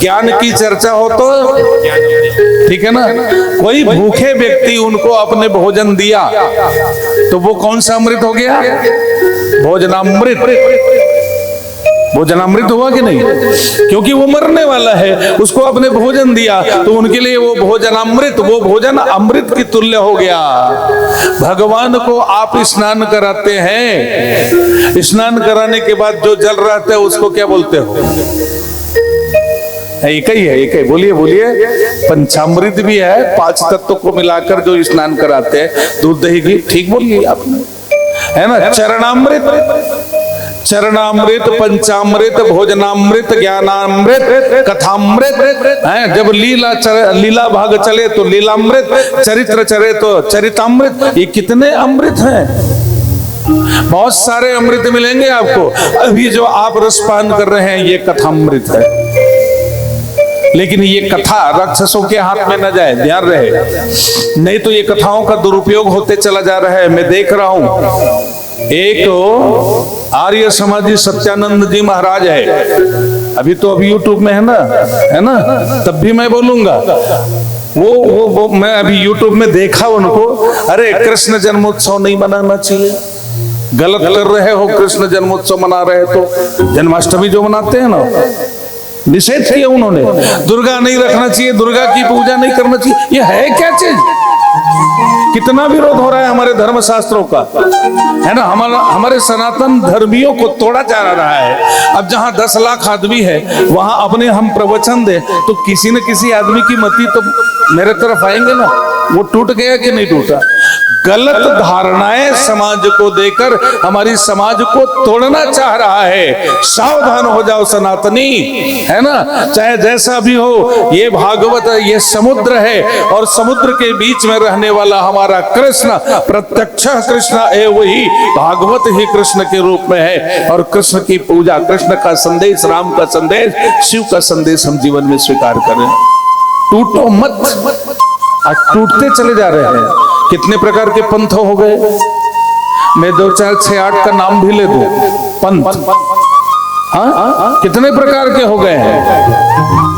ज्ञान की चर्चा हो तो ठीक है ना। कोई भूखे व्यक्ति उनको अपने भोजन दिया तो वो कौन सा अमृत हो गया? भोजनामृत। भोजनामृत हुआ कि नहीं? क्योंकि वो मरने वाला है, उसको अपने भोजन दिया तो उनके लिए वो भोजनामृत, वो भोजन अमृत की तुल्य हो गया। भगवान को आप स्नान कराते हैं, स्नान कराने के बाद जो जल रहता है उसको क्या बोलते हो? एक ही है, एक ही। बोलिए बोलिए। पंचामृत भी है, 5 तत्वों को मिलाकर जो स्नान कराते हैं, दूध दही घी, ठीक बोलिए आपने, है ना। चरणामृत, चरणामृत, पंचामृत, भोजनामृत, ज्ञानामृत, कथामृत है। जब लीला भाग चले तो लीलामृत, चरित्र चले तो चरितामृत। ये कितने अमृत हैं? बहुत सारे अमृत मिलेंगे आपको। अभी जो आप रसपान कर रहे हैं ये कथामृत है। लेकिन ये कथा राक्षसों के हाथ में न जाए, ध्यान रहे, नहीं तो ये कथाओं का दुरुपयोग होते चला जा रहा है। मैं देख रहा हूं एक आर्य समाजी सत्यानंद जी महाराज है, अभी यूट्यूब में है ना, तब भी मैं बोलूंगा। वो मैं अभी यूट्यूब में देखा उनको, अरे कृष्ण जन्मोत्सव नहीं मनाना चाहिए, गलत कर रहे हो, कृष्ण जन्मोत्सव मना रहे तो जन्माष्टमी जो मनाते हैं ना, निषेध किया उन्होंने। दुर्गा नहीं रखना चाहिए, दुर्गा की पूजा नहीं करना चाहिए। ये है क्या चीज? कितना विरोध हो रहा है हमारे धर्म शास्त्रों का, है ना। हमारे सनातन धर्मियों को तोड़ा जा रहा है। अब जहां 10 लाख आदमी है वहां अपने हम प्रवचन दे तो किसी न किसी आदमी की मति तो मेरे तरफ आएंगे ना। वो टूट गया कि नहीं टूटा? गलत धारणाएं समाज को देकर हमारी समाज को तोड़ना चाह रहा है। सावधान हो जाओ सनातनी, है ना। चाहे जैसा भी हो, ये भागवत ये समुद्र है और समुद्र के बीच में रहने वाला हमारा कृष्ण प्रत्यक्ष कृष्ण है, वही भागवत ही कृष्ण के रूप में है। और कृष्ण की पूजा, कृष्ण का संदेश, राम का संदेश, शिव का संदेश हम जीवन में स्वीकार करें। टूटो मत। आज टूटते चले जा रहे हैं। कितने प्रकार के पंथ हो गए। मैं 2 4 6 8 का नाम भी ले दूं। पंथ हाँ कितने प्रकार के हो गए हैं।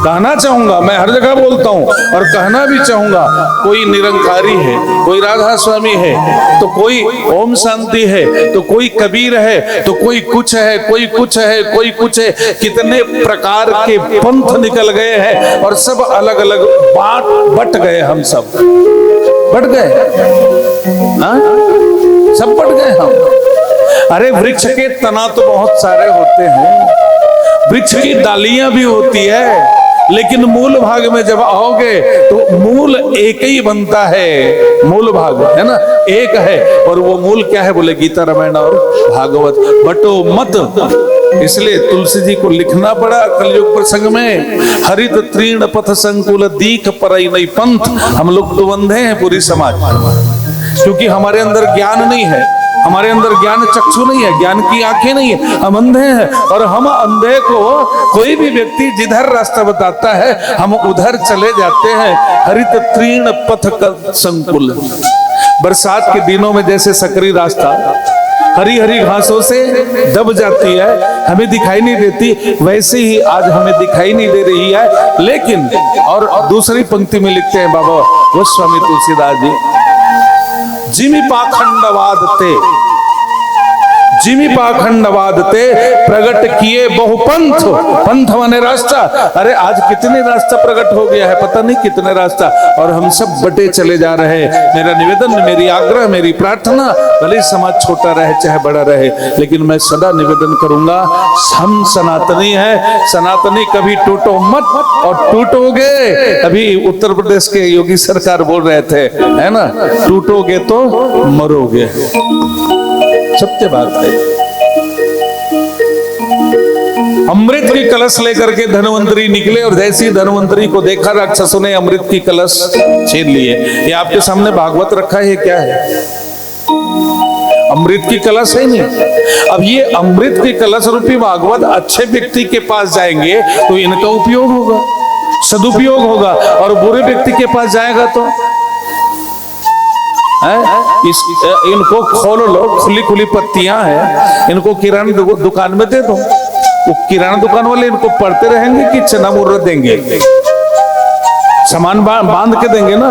कहना चाहूंगा, मैं हर जगह बोलता हूं और कहना भी चाहूंगा, कोई निरंकारी है, कोई राधा स्वामी है, तो कोई ओम शांति है, तो कोई कबीर है, तो कोई कुछ है, कोई कुछ है, कोई कुछ है। कितने प्रकार के पंथ निकल गए हैं और सब अलग अलग बट गए। हम सब बट गए, सब बट गए हम। अरे वृक्ष के तना तो बहुत सारे होते हैं, वृक्ष की डालियां भी होती है, लेकिन मूल भाग में जब आओगे तो मूल एक ही बनता है। मूल भाग है ना, एक है। और वो मूल क्या है बोले? गीता, रामायण और भागवत। बटो मत। इसलिए तुलसी जी को लिखना पड़ा कलयुग प्रसंग में, हरित तीर्ण पथ संकुल दीख परई नहीं पंथ। हम लोग तो अंधे हैं पूरी समाज, क्योंकि हमारे अंदर ज्ञान नहीं है, हमारे अंदर ज्ञान चक्षु नहीं है, ज्ञान की आंखें नहीं है, हम अंधे हैं। और हम अंधे को कोई भी व्यक्ति जिधर रास्ता बताता है हम उधर चले जाते हैं। हरित तीर्ण पथ संकुल। बरसात के दिनों में जैसे सकरी रास्ता हरी हरी घासों से दब जाती है, हमें दिखाई नहीं देती, वैसे ही आज हमें दिखाई नहीं दे रही है। लेकिन और दूसरी पंक्ति में लिखते हैं बाबा गोस्वामी तुलसीदास जी, जिमि पाखंडवादते प्रगट किए बहुपंथ। पंथ माने रास्ता। अरे आज कितने रास्ता प्रकट हो गया है, पता नहीं कितने रास्ता, और हम सब बटे चले जा रहे हैं। मेरा निवेदन, मेरी आग्रह, मेरी प्रार्थना, भले समाज छोटा रहे चाहे बड़ा रहे, लेकिन मैं सदा निवेदन करूंगा, हम सनातनी हैं, सनातनी कभी टूटो मत। और टूटोगे, अभी उत्तर प्रदेश के योगी सरकार बोल रहे थे, है ना, टूटोगे तो मरोगे। सत्य बात है। अमृत की कलश लेकर के धनवंतरी निकले, और जैसे ही धनवंतरी को देखा राक्षसों ने अमृत की कलश छीन लिए। ये आपके सामने भागवत रखा है, क्या है? अमृत की कलश है नहीं। अब ये अमृत की कलश रूपी भागवत अच्छे व्यक्ति के पास जाएंगे तो इनका उपयोग होगा, सदुपयोग होगा, और बुरे व्यक्ति के पास जाएगा तो इनको खोल लो, खुली खुली पत्तियां हैं, इनको किराना दुकान में दे दो। वो किराना दुकान वाले इनको पढ़ते रहेंगे कि चना मुर्रा देंगे, सामान बांध के देंगे ना।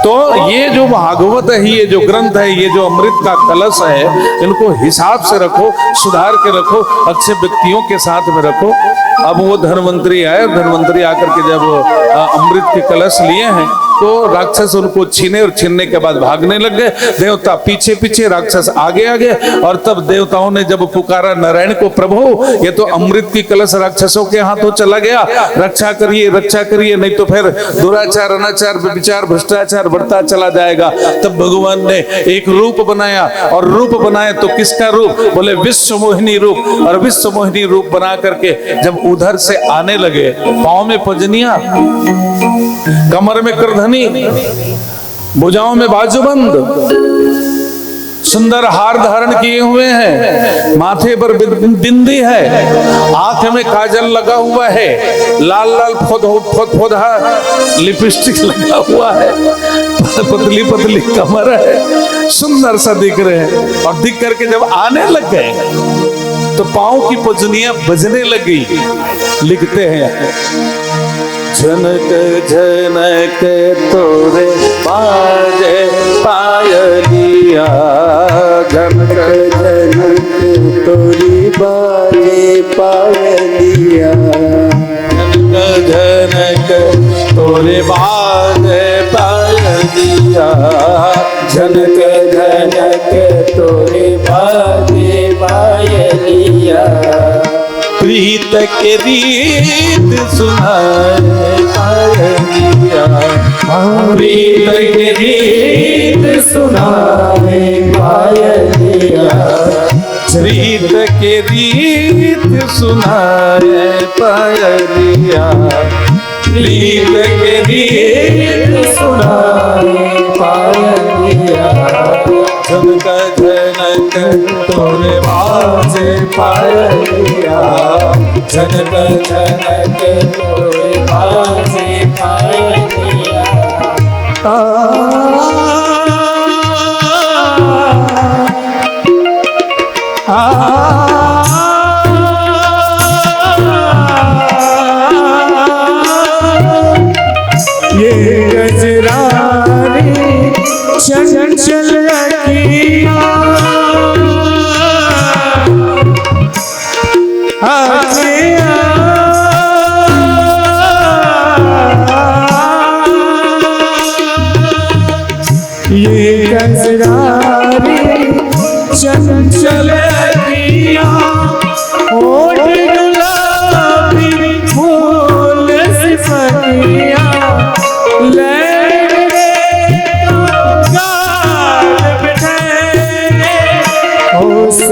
तो ये जो भागवत है, ये जो ग्रंथ है, ये जो अमृत का कलश है, इनको हिसाब से रखो, सुधार के रखो, अच्छे व्यक्तियों के साथ में रखो। अब वो धनवंतरी आए, धनवंतरी आकर के जब अमृत के कलश लिए हैं तो राक्षस उनको छीने, और छीनने के बाद भागने लग गए। देवता पीछे पीछे, राक्षस आगे आगे। और तब देवताओं ने जब पुकारा नारायण को, प्रभु ये तो अमृत की कलश राक्षसों के हाथों चला गया, रक्षा करिए, रक्षा करिए, नहीं तो फिर दुराचार, अनाचार, व्यभिचार, भ्रष्टाचार बढ़ता चला जाएगा। तब भगवान ने एक रूप बनाया, और रूप बनाया तो किसका रूप? बोले विश्व मोहिनी रूप। और विश्व मोहिनी रूप बना करके जब उधर से आने लगे, पांव में पजनिया, कमर में करधनी, भुजाओं में बाजूबंद, सुंदर हार धारण किए हुए हैं, माथे पर बिंदी है, आंख में काजल लगा हुआ है, लाल लाल फोधा लिपस्टिक लगा हुआ है, पतली पतली कमर है, सुंदर सा दिख रहे हैं। और दिख करके जब आने लग गए तो पांव की पजनियां बजने लगी। लिखते हैं, झनक झनक तोरे बाजे पायलिया, झनक झनक तोरी बाजे पायलिया, झनक झनक तोरे बाजे पायलिया, पायलिया झनक झनक तोरे बाजे पायलिया प्रीत के रीत सुनाए पायलिया प्रीत के गीत सुनाए पायलिया प्रीत के रीत सुनाए पायलिया प्रीत के गीत सुनाए पायलिया झनक झनक तोरे बाजे पायलिया झनक झनक तोरे बाजे पायलिया ये गजरारी चंचल अखियाँ ये गजरारी चंचल अखियाँ होठ गुलाबी फूल सिफिया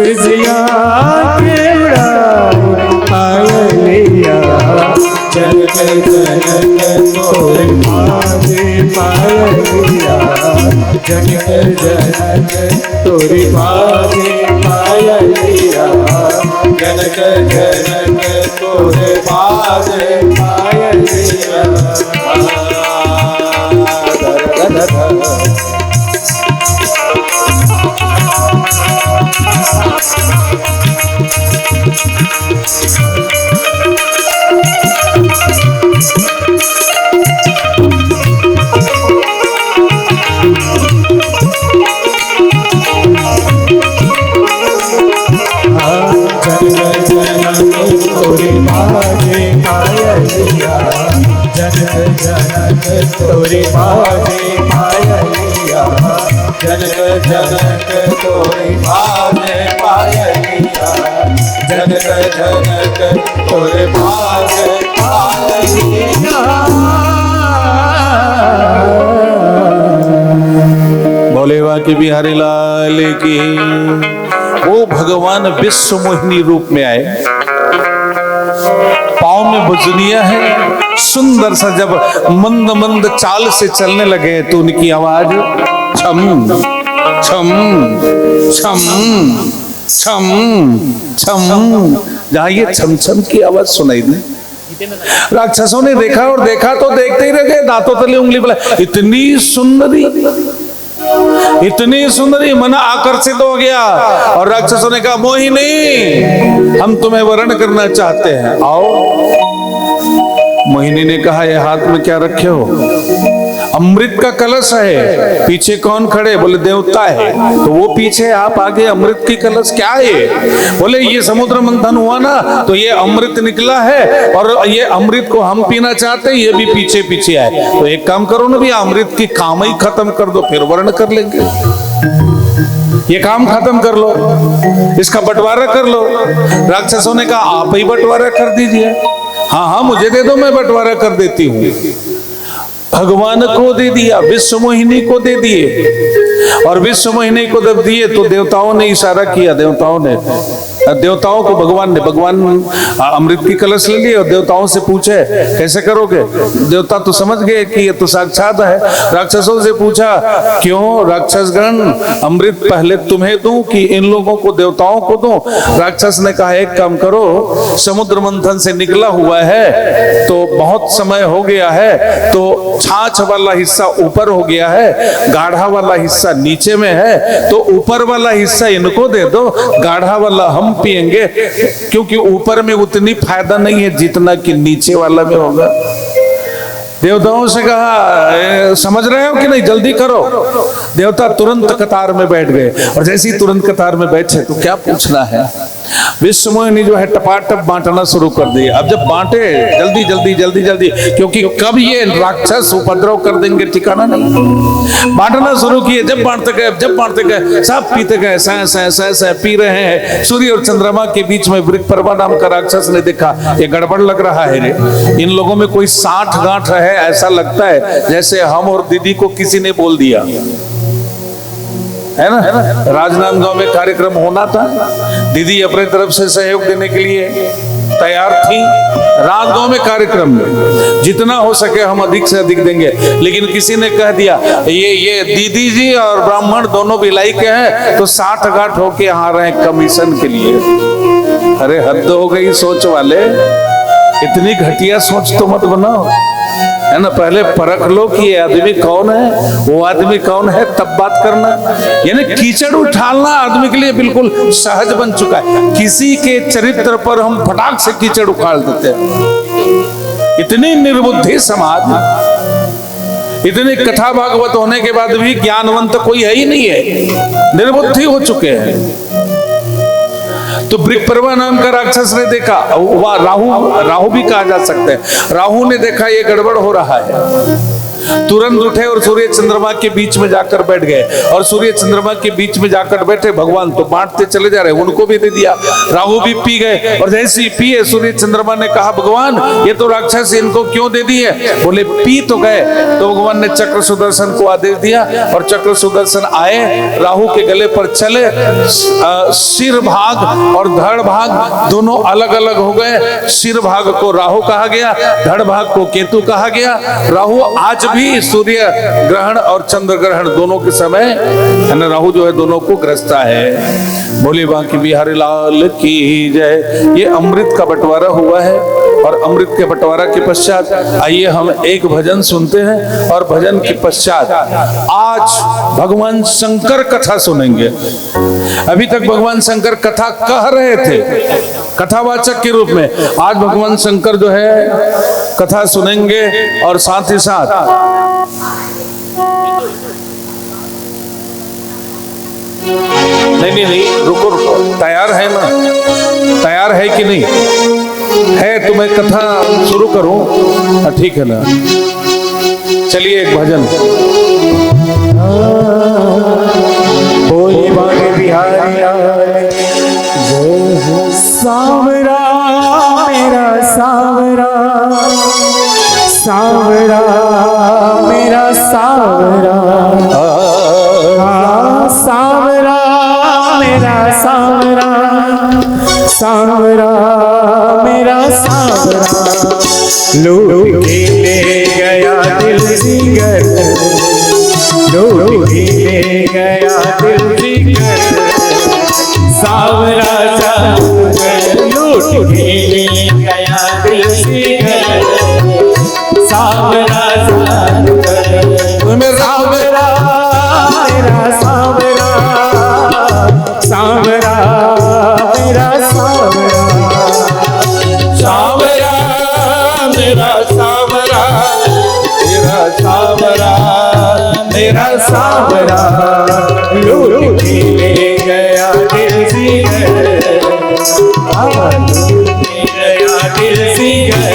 जिया के पायलिया झनक झनक तोरे बाजे पायलिया झनक झनक तोरे बाजे पायलिया झनक झनक तोरे बाजे पायलिया तोरे बाजे पायलिया झनक झनक तोरे बाजे पायलिया झनक झनक तोरे बाजे पायलिया झनक झनक तोरे बाजे पायलिया बोले बाकी बिहारी लाल की। वो भगवान विश्व मोहिनी रूप में आए, पाँव में बजनिया है, सुंदर सा जब मंद मंद चाल से चलने लगे तो उनकी आवाज छम छम छम छम छम, जहां ये छम छम की आवाज सुनाई दी, राक्षसों ने देखा और देखा तो देखते ही रह गए, दांतों तले उंगली बुला, इतनी सुंदरी मन आकर्षित हो गया। और राक्षसों ने कहा मोहिनी हम तुम्हें वरण करना चाहते हैं, आओ। मोहिनी ने कहा ये हाथ में क्या रखे हो? अमृत का कलश है। पीछे कौन खड़े? बोले देवता है। तो वो पीछे आप आगे, अमृत की कलश क्या है? बोले ये समुद्र मंथन हुआ ना तो ये अमृत निकला है और ये अमृत को हम पीना चाहते हैं, ये भी पीछे पीछे आए। तो एक काम करो ना भैया, अमृत की काम ही खत्म कर दो, फिर वर्ण कर लेंगे। ये काम खत्म कर लो, इसका बंटवारा कर लो। राक्षसों ने कहा आप ही बंटवारा कर दीजिए। हाँ हाँ मुझे दे दो, मैं बंटवारा कर देती हूँ। भगवान को दे दिया, विश्व मोहिनी को दे दिए। और विश्व मोहिनी को जब दिए तो देवताओं ने इशारा किया, देवताओं को भगवान अमृत की कलश ले लिए और देवताओं से पूछे कैसे करोगे? देवता तो समझ गए कि ये तो साक्षात है। राक्षसों से पूछा क्यों राक्षसगण, अमृत पहले तुम्हें दूं कि इन लोगों को, देवताओं को दूं? राक्षस ने कहा एक काम करो, समुद्र मंथन से निकला हुआ है तो बहुत समय हो गया है, तो छाछ वाला हिस्सा ऊपर हो गया है, गाढ़ा वाला हिस्सा नीचे में है, तो ऊपर वाला हिस्सा इनको दे दो, गाढ़ा वाला हम पिएंगे, क्योंकि ऊपर में उतनी फायदा नहीं है जितना कि नीचे वाला में होगा। देवताओं से कहा समझ रहे हो कि नहीं, जल्दी करो। देवता तुरंत कतार में बैठ गए और जैसे ही तुरंत कतार में बैठे तो क्या पूछना है, विश्वमोहिनी जो है टपाटप बांटना शुरू कर दिया। अब जब बांटे जल्दी जल्दी जल्दी जल्दी, क्योंकि कब ये राक्षस उपद्रव कर देंगे ठिकाना नहीं। बांटना शुरू किए, जब बांटते गए सब पीते गए, सह पी रहे हैं। सूर्य और चंद्रमा के बीच में वृकपर्वा नाम का राक्षस ने देखा ये गड़बड़ लग रहा है रे, इन लोगों में कोई 60 गांठ है, ऐसा लगता है जैसे हम और दीदी को किसी ने बोल दिया है ना। राजनांदगांव में कार्यक्रम होना था, दीदी अपने तरफ से सहयोग देने के लिए तैयार थी। राजनांदगांव में कार्यक्रम में जितना हो सके हम अधिक से अधिक देंगे, लेकिन किसी ने कह दिया ये दीदी जी और ब्राह्मण दोनों भिलाई के हैं तो 60 गांठ होके आ रहे हैं कमीशन के लिए। अरे हद हो गई सोच वाले, इतनी घटिया सोच तो मत बनाओ, है ना। पहले परख लो कि ये आदमी कौन है, वो आदमी कौन है, तब बात करना। यानी कीचड़ उठाना आदमी के लिए बिल्कुल सहज बन चुका है। किसी के चरित्र पर हम फटाक से कीचड़ उखाड़ देते हैं। इतनी निर्बुद्धि समाज, इतनी कथा भागवत होने के बाद भी ज्ञानवंत कोई है ही नहीं है, निर्बुद्धि हो चुके हैं। तो वृकपर्वा नाम का राक्षस ने देखा, वह राहु भी कहा जा सकता है। राहु ने देखा ये गड़बड़ हो रहा है, तुरंत उठे और सूर्य चंद्रमा के बीच में जाकर बैठ गए। और सूर्य चंद्रमा के बीच में जाकर बैठे, भगवान तो बांटते चले जा रहे, उनको भी दे दिया। राहु भी पी गए और जैसे ही पिए सूर्य चंद्रमा ने कहा भगवान ये तो राक्षस, इनको क्यों दे दिए? बोले पी तो गए। तो भगवान ने चक्र सुदर्शन को आदेश दिया और चक्र सुदर्शन आए, राहु के गले पर चले। सिर भाग और धड़ भाग दोनों अलग अलग हो गए। सिर भाग को राहु कहा गया, धड़ भाग को केतु कहा गया। राहु आज भी सूर्य ग्रहण और चंद्र ग्रहण दोनों के समय है ना, राहु जो है दोनों को ग्रसता है। बोले बांके बिहारी लाल की जय। ये अमृत का बंटवारा हुआ है और अमृत के बंटवारा के पश्चात आइए हम एक भजन सुनते हैं और भजन के पश्चात आज भगवान शंकर कथा सुनेंगे। अभी तक भगवान शंकर कथा कह रहे थे कथावाचक के रूप में, आज भगवान शंकर जो है कथा सुनेंगे और साथ ही साथ नहीं रुको, तैयार है ना, तैयार है कि नहीं है? तो मैं कथा शुरू करूं, ठीक है ना? चलिए एक भजन। बोले बांके बिहारी सांवरा मेरा सांवरा, सांवरा मेरा सांवरा, सांवरा मेरा सांवरा, सांवरा मेरा सांवरा। लूट के ले गया दिल जिगर, लूट के ले गया दिल जिगर, सांवरा लूट के ले गया दिल जिगर, सांवरा सांवरा मेरा सांवरा, सांवरा मेरा सांवरा, सांवरा मेरा सांवरा, मेरा सांवरा मेरा सांवरा। लूट के ले गया दिल जिगर, लूट के गया दिल जिगर,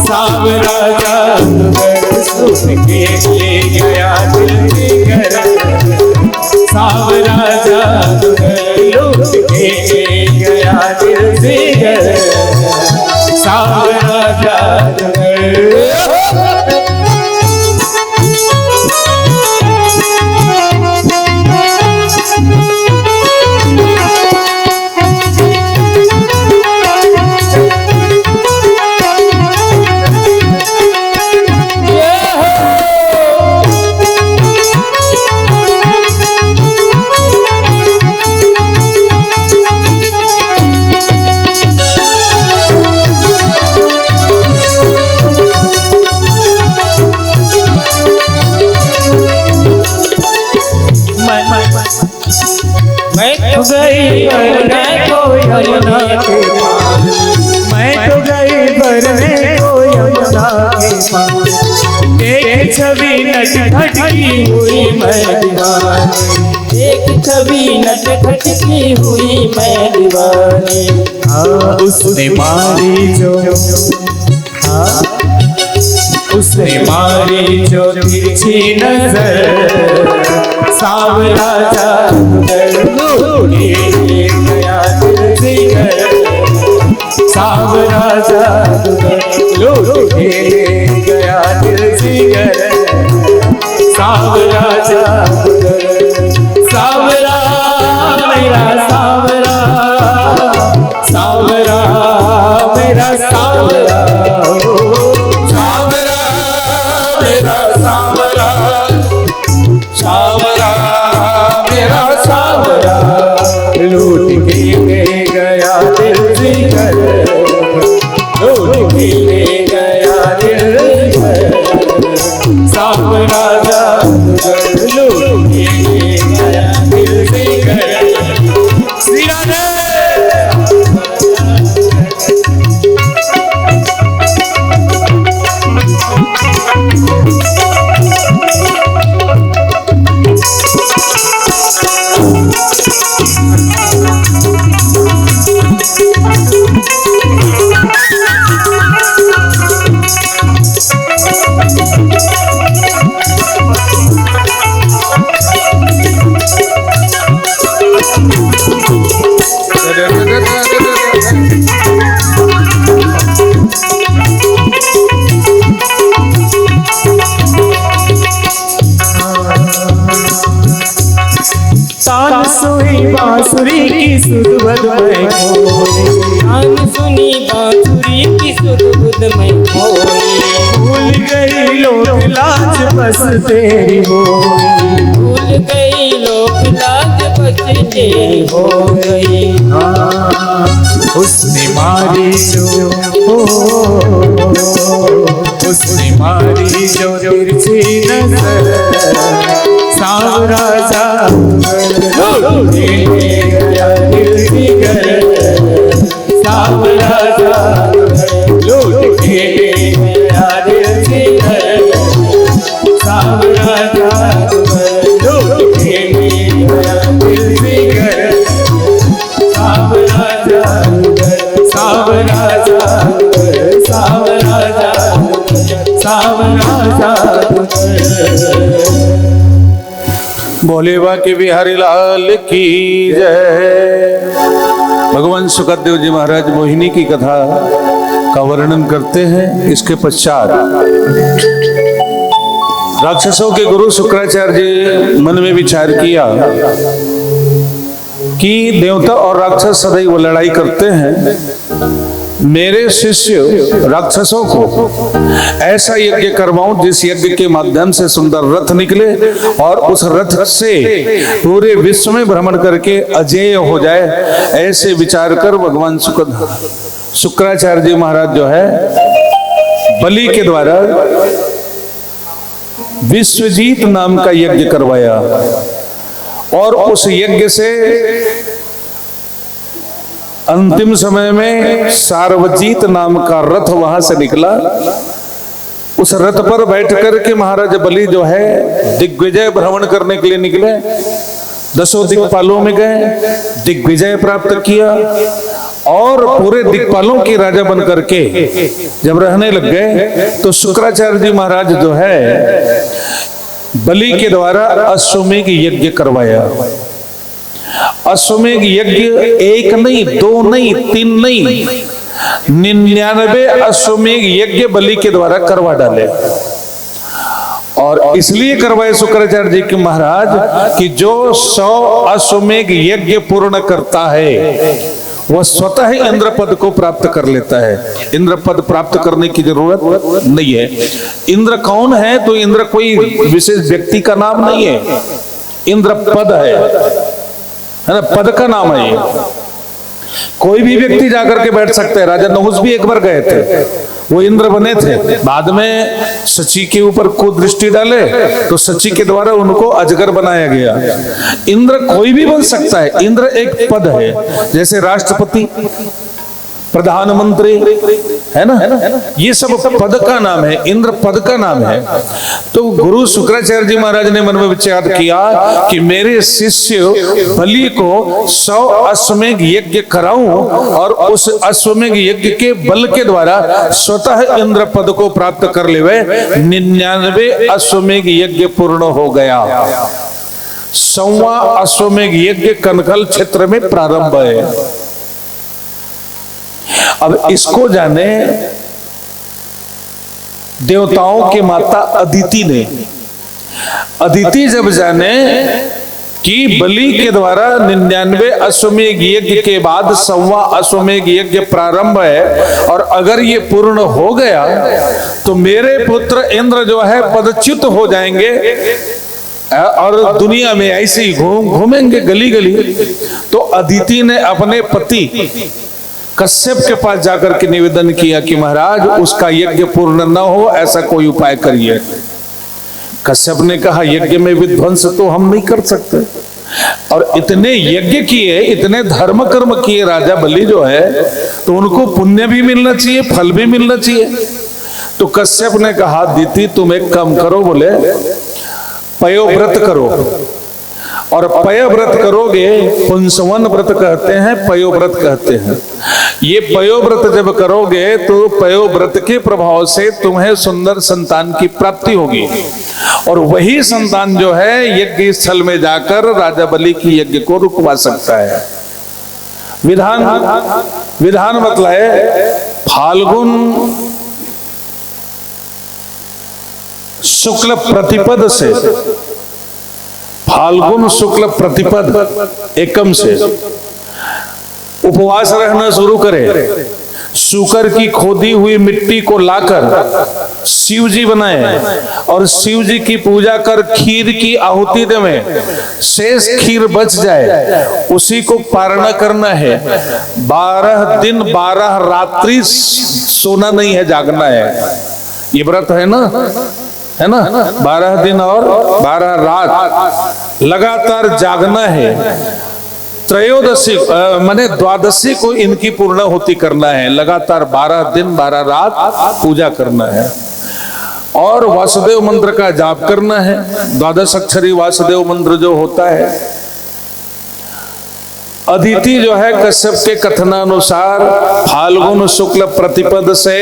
सांवरा जादूगर सुन के ले गया दिल जिगर, सांवरा जादूगर लूट के ले गया दिल जिगर, सांवरा जादूगर। मैं तो गई भरने को यमुना के पार, एक छवि नटखट की हुई मैं दीवानी, एक छवि नटखट की हुई मैं दीवानी। उसने मारी जो उसने मारी जो तिरछी नजर, सांवरा जादूगर लूट ले गया दिल जिगर, सांवरा जादूगर लूट ले गया दिल जिगर, सांवरा जादूगर, सांवरा मेरा सांवरा, सांवरा मेरा सांवरा, सांवरा मेरा सांवरा, सांवरा मेरा सांवरा, लूट के ले गया दिल जिगर, लूट के ले गया दिल जिगर, सांवरा जादूगर लूट के ले गया दिल जिगर। श्री राधे। तान सुई बांसुरी की सुध बद में खोई, तान सुनी बांसुरी की सुध बुध में खोई, भूल गई लोक लाज बस तेरी होई, भूल गई लोक लाज बस तेरी हो गई। उसने मारी जो उसने मारी जो तिरछी नजर, सांवरा जादूगर लूट ले गया दिल जिगर, सांवरा जादूगर लूट के ले गया दिल जिगर, सांवरा जादूगर लूट के ले गया दिल जिगर, सांवरा जादूगर, सांवरा जादूगर, सांवरा जादूगर, सांवरा जादूगर। भोले बा के बिहारी लाल की जय। भगवान सुखदेव जी महाराज मोहिनी की कथा का वर्णन करते हैं। इसके पश्चात राक्षसों के गुरु शुक्राचार्य जी मन में विचार किया कि देवता और राक्षस सदैव लड़ाई करते हैं, मेरे शिष्य राक्षसों को ऐसा यज्ञ करवाऊं जिस यज्ञ के माध्यम से सुंदर रथ निकले और उस रथ से पूरे विश्व में भ्रमण करके अजेय हो जाए। ऐसे विचार कर भगवान शुक्राचार्य जी महाराज जो है बलि के द्वारा विश्वजीत नाम का यज्ञ करवाया और उस यज्ञ से अंतिम समय में सार्वजीत नाम का रथ वहां से निकला। उस रथ पर बैठकर के महाराज बलि जो है दिग्विजय भ्रमण करने के लिए निकले। 10 दिक्पालों में गए, दिग्विजय प्राप्त किया और पूरे दिक्पालों के राजा बन करके जब रहने लग गए तो शुक्राचार्य जी महाराज जो है बलि के द्वारा अश्वमेघ यज्ञ करवाया। अश्वमेघ यज्ञ 1 नहीं, 2 नहीं, 3 नहीं, 99 अश्वमेघ यज्ञ बलि के द्वारा करवा डाले। और इसलिए करवाए शुक्राचार्य जी के महाराज कि जो 100 अश्वमेघ यज्ञ पूर्ण करता है वह स्वतः ही इंद्र पद को प्राप्त कर लेता है। इंद्र पद प्राप्त करने की जरूरत नहीं है। इंद्र कौन है? तो इंद्र कोई विशेष व्यक्ति का नाम नहीं है, इंद्र पद है ना, पद का नाम है ये। कोई भी व्यक्ति जाकर के बैठ सकता है। राजा नहुस भी एक बार गए थे, वो इंद्र बने थे, बाद में शची के ऊपर को दृष्टि डाले तो शची के द्वारा उनको अजगर बनाया गया। इंद्र कोई भी बन सकता है, इंद्र एक पद है। जैसे राष्ट्रपति, प्रधानमंत्री है ना, ये सब पद का नाम है, इंद्र पद का नाम है। तो गुरु शुक्राचार्य जी महाराज ने मन में विचार किया कि मेरे शिष्य बलि को 100 अश्वमेघ यज्ञ कराऊं और उस अश्वमेघ यज्ञ के बल के द्वारा स्वतः इंद्र पद को प्राप्त कर लेवे। 99 अश्वमेघ यज्ञ पूर्ण हो गया। 100वां अश्वमेघ यज्ञ कनखल क्षेत्र में प्रारंभ है। अब इसको जाने देवताओं के माता अदिति ने। अदिति जब जाने कि बलि के द्वारा 99 अश्वमेघ यज्ञ के बाद 100वां अश्वमेघ यज्ञ प्रारंभ है और अगर ये पूर्ण हो गया तो मेरे पुत्र इंद्र जो है पदच्युत हो जाएंगे और दुनिया में ऐसे ही घूमेंगे गली गली। तो अदिति ने अपने पति कश्यप के पास जाकर के निवेदन किया कि महाराज उसका यज्ञ पूर्ण न हो, ऐसा कोई उपाय करिए। कश्यप ने कहा यज्ञ में विध्वंस तो हम नहीं कर सकते, और इतने यज्ञ किए, इतने धर्म कर्म किए राजा बलि जो है, तो उनको पुण्य भी मिलना चाहिए, फल भी मिलना चाहिए। तो कश्यप ने कहा दीति तुम एक काम करो, बोले पयोव्रत करो, और पयव्रत करोगे, पुंसवन व्रत कहते हैं, पयोव्रत कहते हैं। ये पयोव्रत जब करोगे तो पयोव्रत के प्रभाव से तुम्हें सुंदर संतान की प्राप्ति होगी, और वही संतान जो है यज्ञ स्थल में जाकर राजा बलि की यज्ञ को रुकवा सकता है। विधान मतलब है फाल्गुन शुक्ल प्रतिपद से, फाल्गुन शुक्ल प्रतिपद एकम से उपवास रहना शुरू करे। सूकर की खोदी हुई मिट्टी को लाकर शिव जी बनाए और शिव जी की पूजा कर खीर की आहुति देवें। शेष खीर बच जाए उसी को पारणा करना है। 12 दिन 12 रात्रि सोना नहीं है, जागना है। ये व्रत है ना, है ना, 12 दिन और 12 रात लगातार जागना है। त्रयोदशी माने द्वादशी को इनकी पूर्णाहुति करना है। लगातार 12 दिन 12 रात पूजा करना है और वासुदेव मंत्र का जाप करना है। 12 अक्षरी वासुदेव मंत्र जो होता है। अदिति जो है कश्यप के कथनानुसार फाल्गुन शुक्ल प्रतिपद से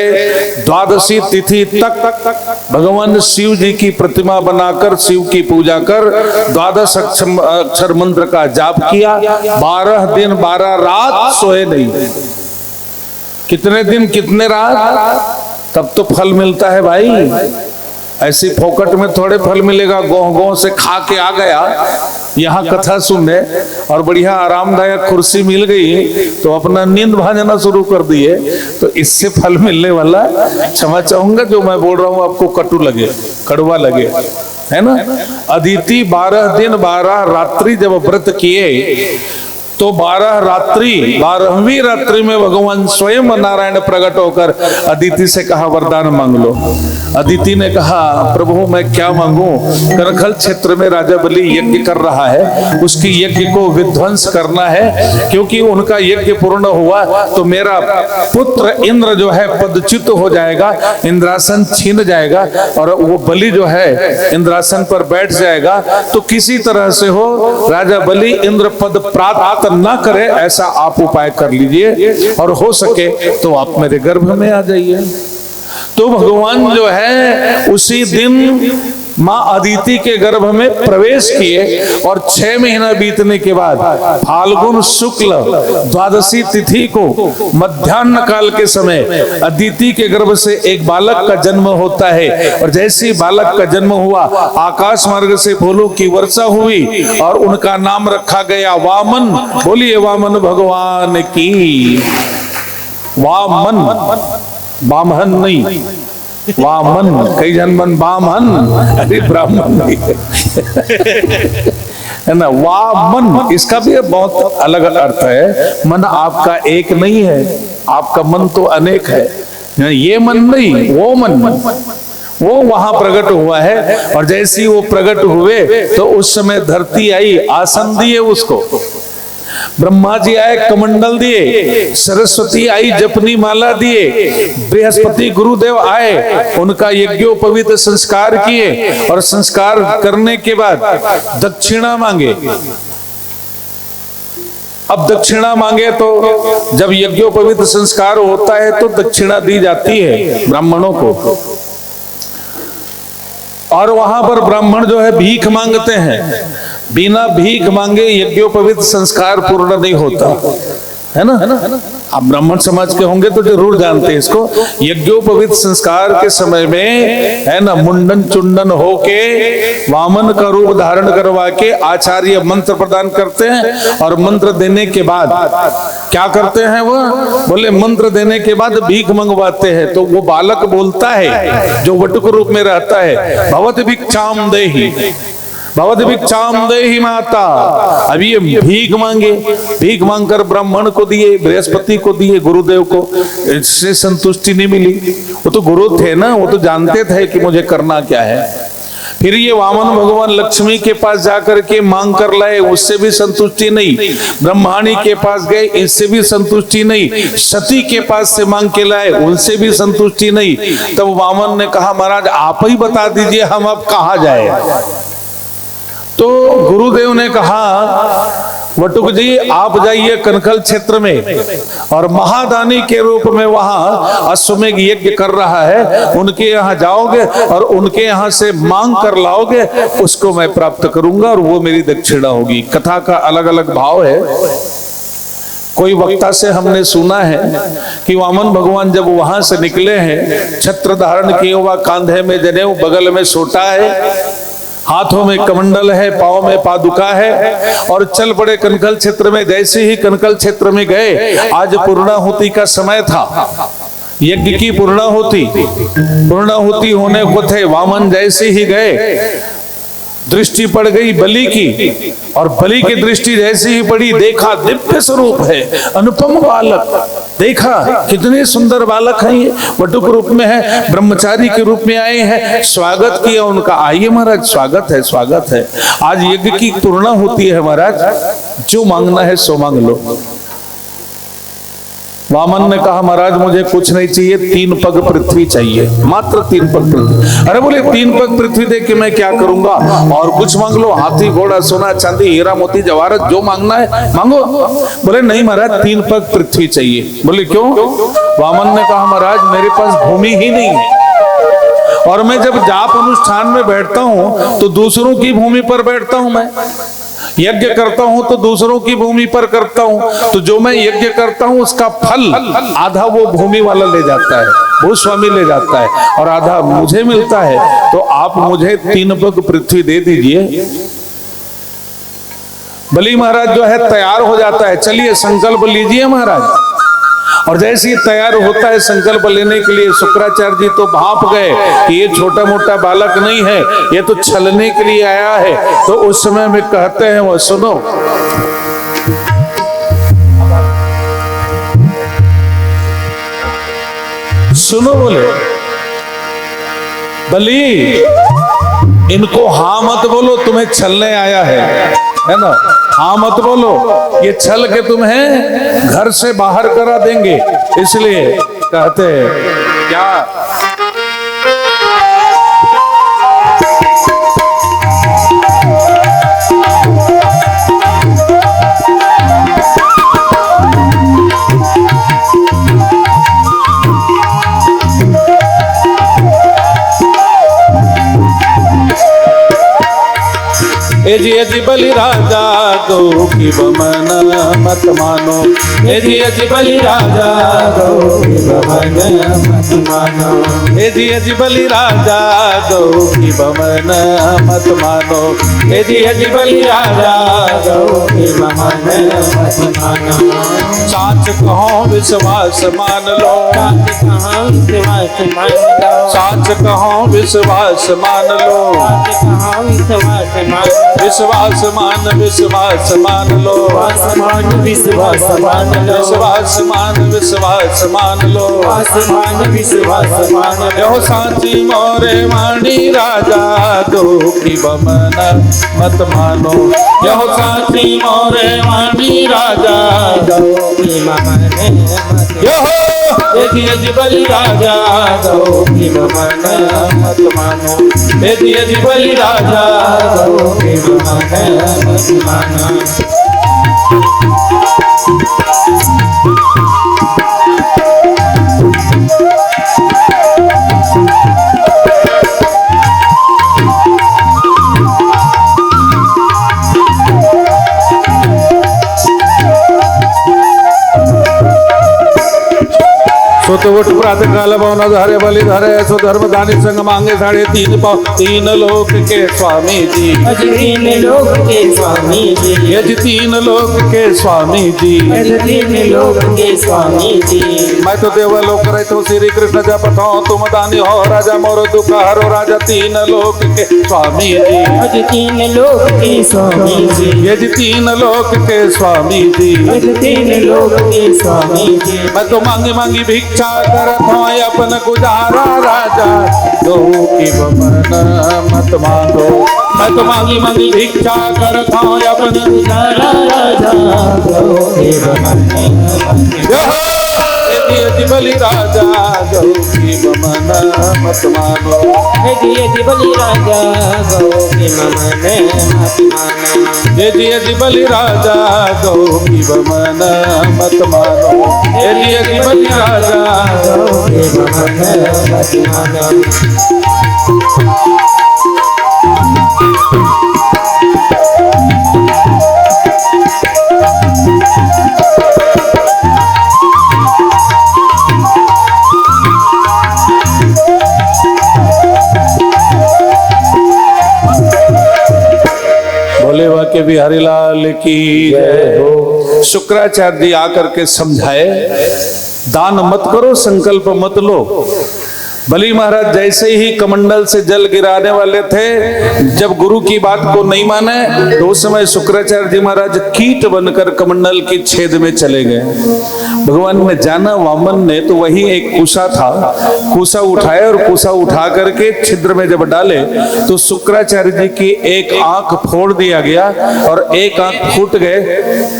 द्वादशी तिथि तक भगवान शिव जी की प्रतिमा बनाकर शिव की पूजा कर 12 अक्षर मंत्र का जाप किया। 12 दिन 12 रात सोए नहीं। कितने दिन कितने रात, तब तो फल मिलता है भाई। ऐसी फोकट में थोड़े फल मिलेगा। गोह से खा के आ गया यहाँ कथा सुनने और बढ़िया आरामदायक कुर्सी मिल गई तो अपना नींद भाजना शुरू कर दिए, तो इससे फल मिलने वाला, क्षमा चाहूंगा जो मैं बोल रहा हूँ आपको कटु लगे, कड़वा लगे, है ना। अदिति 12 दिन 12 रात्रि जब व्रत किए तो 12 रात्रि 12वीं रात्रि में भगवान स्वयं नारायण प्रकट होकर अदिति से कहा वरदान मांग लो। अदिति ने कहा प्रभु मैं क्या मांगू, कनखल क्षेत्र में राजा बलि यज्ञ कर रहा है, उसकी यज्ञ को विध्वंस करना है, क्योंकि उनका यज्ञ पूर्ण हुआ तो मेरा पुत्र इंद्र जो है पदच्युत हो जाएगा, इंद्रासन छीन जाएगा और वो बलि जो है इंद्रासन पर बैठ जाएगा। तो किसी तरह से हो राजा बलि इंद्र पद प्राप्त ना करे, ऐसा आप उपाय कर लीजिए, और हो सके तो आप मेरे गर्भ में आ जाइए। तो भगवान जो है उसी दिन मां अदिति के गर्भ में प्रवेश किए और 6 महीना बीतने के बाद फाल्गुन शुक्ल द्वादशी तिथि को मध्याह्न काल के समय अदिति के गर्भ से एक बालक का जन्म होता है। और जैसे बालक का जन्म हुआ आकाश मार्ग से फूलों की वर्षा हुई और उनका नाम रखा गया वामन। बोलिए वामन भगवान की। वामन, बामहन नहीं, वामन। कई जन्मन बामहन, अरे ब्राह्मण नहीं है ना। वामन इसका भी बहुत अलग अर्थ है। मन आपका एक नहीं है, आपका मन तो अनेक है। ये मन नहीं, वो मन, वो वहां प्रकट हुआ है। और जैसी वो प्रकट हुए तो उस समय धरती आई, आसन दिए उसको। ब्रह्मा जी आए कमंडल दिए, सरस्वती आई जपनी माला दिए, बृहस्पति गुरुदेव आए उनका यज्ञोपवीत संस्कार किए और संस्कार करने के बाद दक्षिणा मांगे। अब दक्षिणा मांगे तो जब यज्ञोपवीत संस्कार होता है तो दक्षिणा दी जाती है ब्राह्मणों को, और वहां पर ब्राह्मण जो है भीख मांगते हैं। बिना भीख मांगे यज्ञोपवीत संस्कार पूर्ण नहीं होता है ना। आप ब्राह्मण समाज के होंगे तो जरूर जानते हैं इसको। यज्ञोपवीत संस्कार के समय में है ना, मुंडन चुंडन होके वामन का रूप धारण करवा के आचार्य मंत्र प्रदान करते हैं, और मंत्र देने के बाद क्या करते हैं वो बोले, मंत्र देने के बाद भीख मंगवाते हैं। तो वो बालक बोलता है जो वटुक रूप में रहता है, भवत भिक्षाम देहि, भवत भिक्षाम देहि माता। अभी ये भीख मांगे, भीख मांगकर ब्राह्मण को दिए, बृहस्पति को दिए, गुरुदेव को, इससे संतुष्टि नहीं मिली। वो तो गुरु थे ना, वो तो जानते थे कि मुझे करना क्या है। फिर ये वामन भगवान लक्ष्मी के पास जाकर के मांग कर लाए, उससे भी संतुष्टि नहीं। ब्रह्माणी के पास गए, इससे भी संतुष्टि नहीं। सती के पास से मांग के लाए, उनसे भी संतुष्टि नहीं। तब वामन ने कहा, महाराज आप ही बता दीजिए हम अब कहाँ जाए। तो गुरुदेव ने कहा, वटुक जी आप जाइए कनखल क्षेत्र में, और महादानी के रूप में वहां अश्वमेघ यज्ञ कर रहा है, उनके यहाँ जाओगे और उनके यहाँ से मांग कर लाओगे, उसको मैं प्राप्त करूंगा और वो मेरी दक्षिणा होगी। कथा का अलग अलग भाव है। कोई वक्ता से हमने सुना है कि वामन भगवान जब वहां से निकले हैं, छत्र धारण किए हुआ, कांधे में जनेऊ, बगल में सोटा है, हाथों में कमंडल है, पांव में पादुका है, और चल पड़े कनखल क्षेत्र में। जैसे ही कनखल क्षेत्र में गए, आज पूर्णाहुति का समय था, यज्ञ की पूर्णाहुति होने को थे। वामन जैसे ही गए, दृष्टि पड़ गई बलि की, और बलि की दृष्टि जैसे ही पड़ी, देखा दिव्य स्वरूप है, अनुपम बालक। देखा कितने सुंदर बालक हैं, ये वटुक रूप में है, ब्रह्मचारी के रूप में आए हैं। स्वागत किया उनका, आइए महाराज, स्वागत है, स्वागत है। आज यज्ञ की पूर्णा होती है महाराज, जो मांगना है सो मांग लो। वामन ने कहा, महाराज मुझे कुछ नहीं चाहिए, 3 पग पृथ्वी चाहिए, मात्र 3 पग पृथ्वी। अरे बोले 3 पग पृथ्वी दे के मैं क्या करूंगा, और कुछ मांग लो, हाथी घोड़ा सोना चांदी हीरा मोती जवाहरत जो मांगना है मांगो। बोले नहीं महाराज 3 पग पृथ्वी चाहिए। बोले क्यों? वामन ने कहा, महाराज मेरे पास भूमि ही नहीं है, और मैं जब जाप अनुष्ठान में बैठता हूं तो दूसरों की भूमि पर बैठता हूं। मैं यज्ञ करता हूं तो दूसरों की भूमि पर करता हूं, तो जो मैं यज्ञ करता हूं उसका फल आधा वो भूमि वाला ले जाता है, भूस्वामी ले जाता है, और आधा मुझे मिलता है। तो आप मुझे 3 पग पृथ्वी दे दीजिए। बलि महाराज जो है तैयार हो जाता है, चलिए संकल्प लीजिए महाराज। और जैसे ही तैयार होता है संकल्प लेने के लिए, शुक्राचार्य जी तो भाप गए कि ये छोटा मोटा बालक नहीं है, ये तो छलने के लिए आया है। तो उस समय में कहते हैं वो, सुनो सुनो, बोले बलि इनको हाँ मत बोलो, तुम्हें छलने आया है ना, हाँ मत बोलो, ये छल के तुम्हें घर से बाहर करा देंगे। इसलिए कहते हैं क्या, ए जी बलि राजा गौ की बमन मत मानो, ए जी बलि राजा गौ की बमन मत मानो, ए जी बलि राजा गौ की बमन मत मानो, ए जी बलि राजा गौ की बमन मत मानो। साच कहो विश्वास मान लो, साच कहो विश्वास मान लो, विश्वास मान विश्वास मान लो, आसमान विश्वास मान लो, विश्वास मान विश्वास मान लो, आसमान विश्वास मान लो। यो सांची मोरे वाणी राजा दो की बमन मत मानो, यो सांची मोरे वाणी बलि राजा गौ की मन मत यो हो यदि बलि राजा गौ की मन मत मानो यदि बलि राजा गौ की मन मत मानो सो तो उठ प्रातः काल पवन धारे बलि धरे सो धर्म दानी संग मांगे 3.5 पाँव 3 लोक के स्वामी जी अज तीन लोक के स्वामी जी यज 3 लोक के स्वामी जी अज तीन लोक के स्वामी जी मैं तो देवलोक रहता हूँ श्री कृष्ण जप तुम दानी हो राजा मोर दुख हरो राजा 3 लोक के स्वामी जी अज तीन लोक के स्वामी जी यज 3 लोक के स्वामी जी अज तीन लोक के स्वामी जी मैं तो मांगी मांगी भिक्षा करत हूँ अपन गुजारा राजा गौ की बमन मत मांगो मैं तो मांगी मांगी भिक्षा करत हूँ अपन गुजारा राजा गौ के यदि बलि राजा गौ की बमन मत मांगो यदि बलि राजा गौ के मन मत मानो यदि बलि राजा गौ की बमन मत मानो यदि बलि राजा गौ के मन मत मानो भोले बाके बिहारी लाल की जय हो। शुक्राचार्य जी आकर के समझाए दान मत करो संकल्प मत लो। बलि महाराज जैसे ही कमंडल से जल गिराने वाले थे जब गुरु की बात को नहीं माने तो उस समय शुक्राचार्य जी महाराज कीट बनकर कमंडल की छेद में चले गए। भगवान ने जाना वामन ने तो वही एक कुशा था, कुशा उठाया और कुशा उठा करके छिद्र में जब डाले तो शुक्राचार्य जी की एक आंख फोड़ दिया गया और एक आंख फूट गए,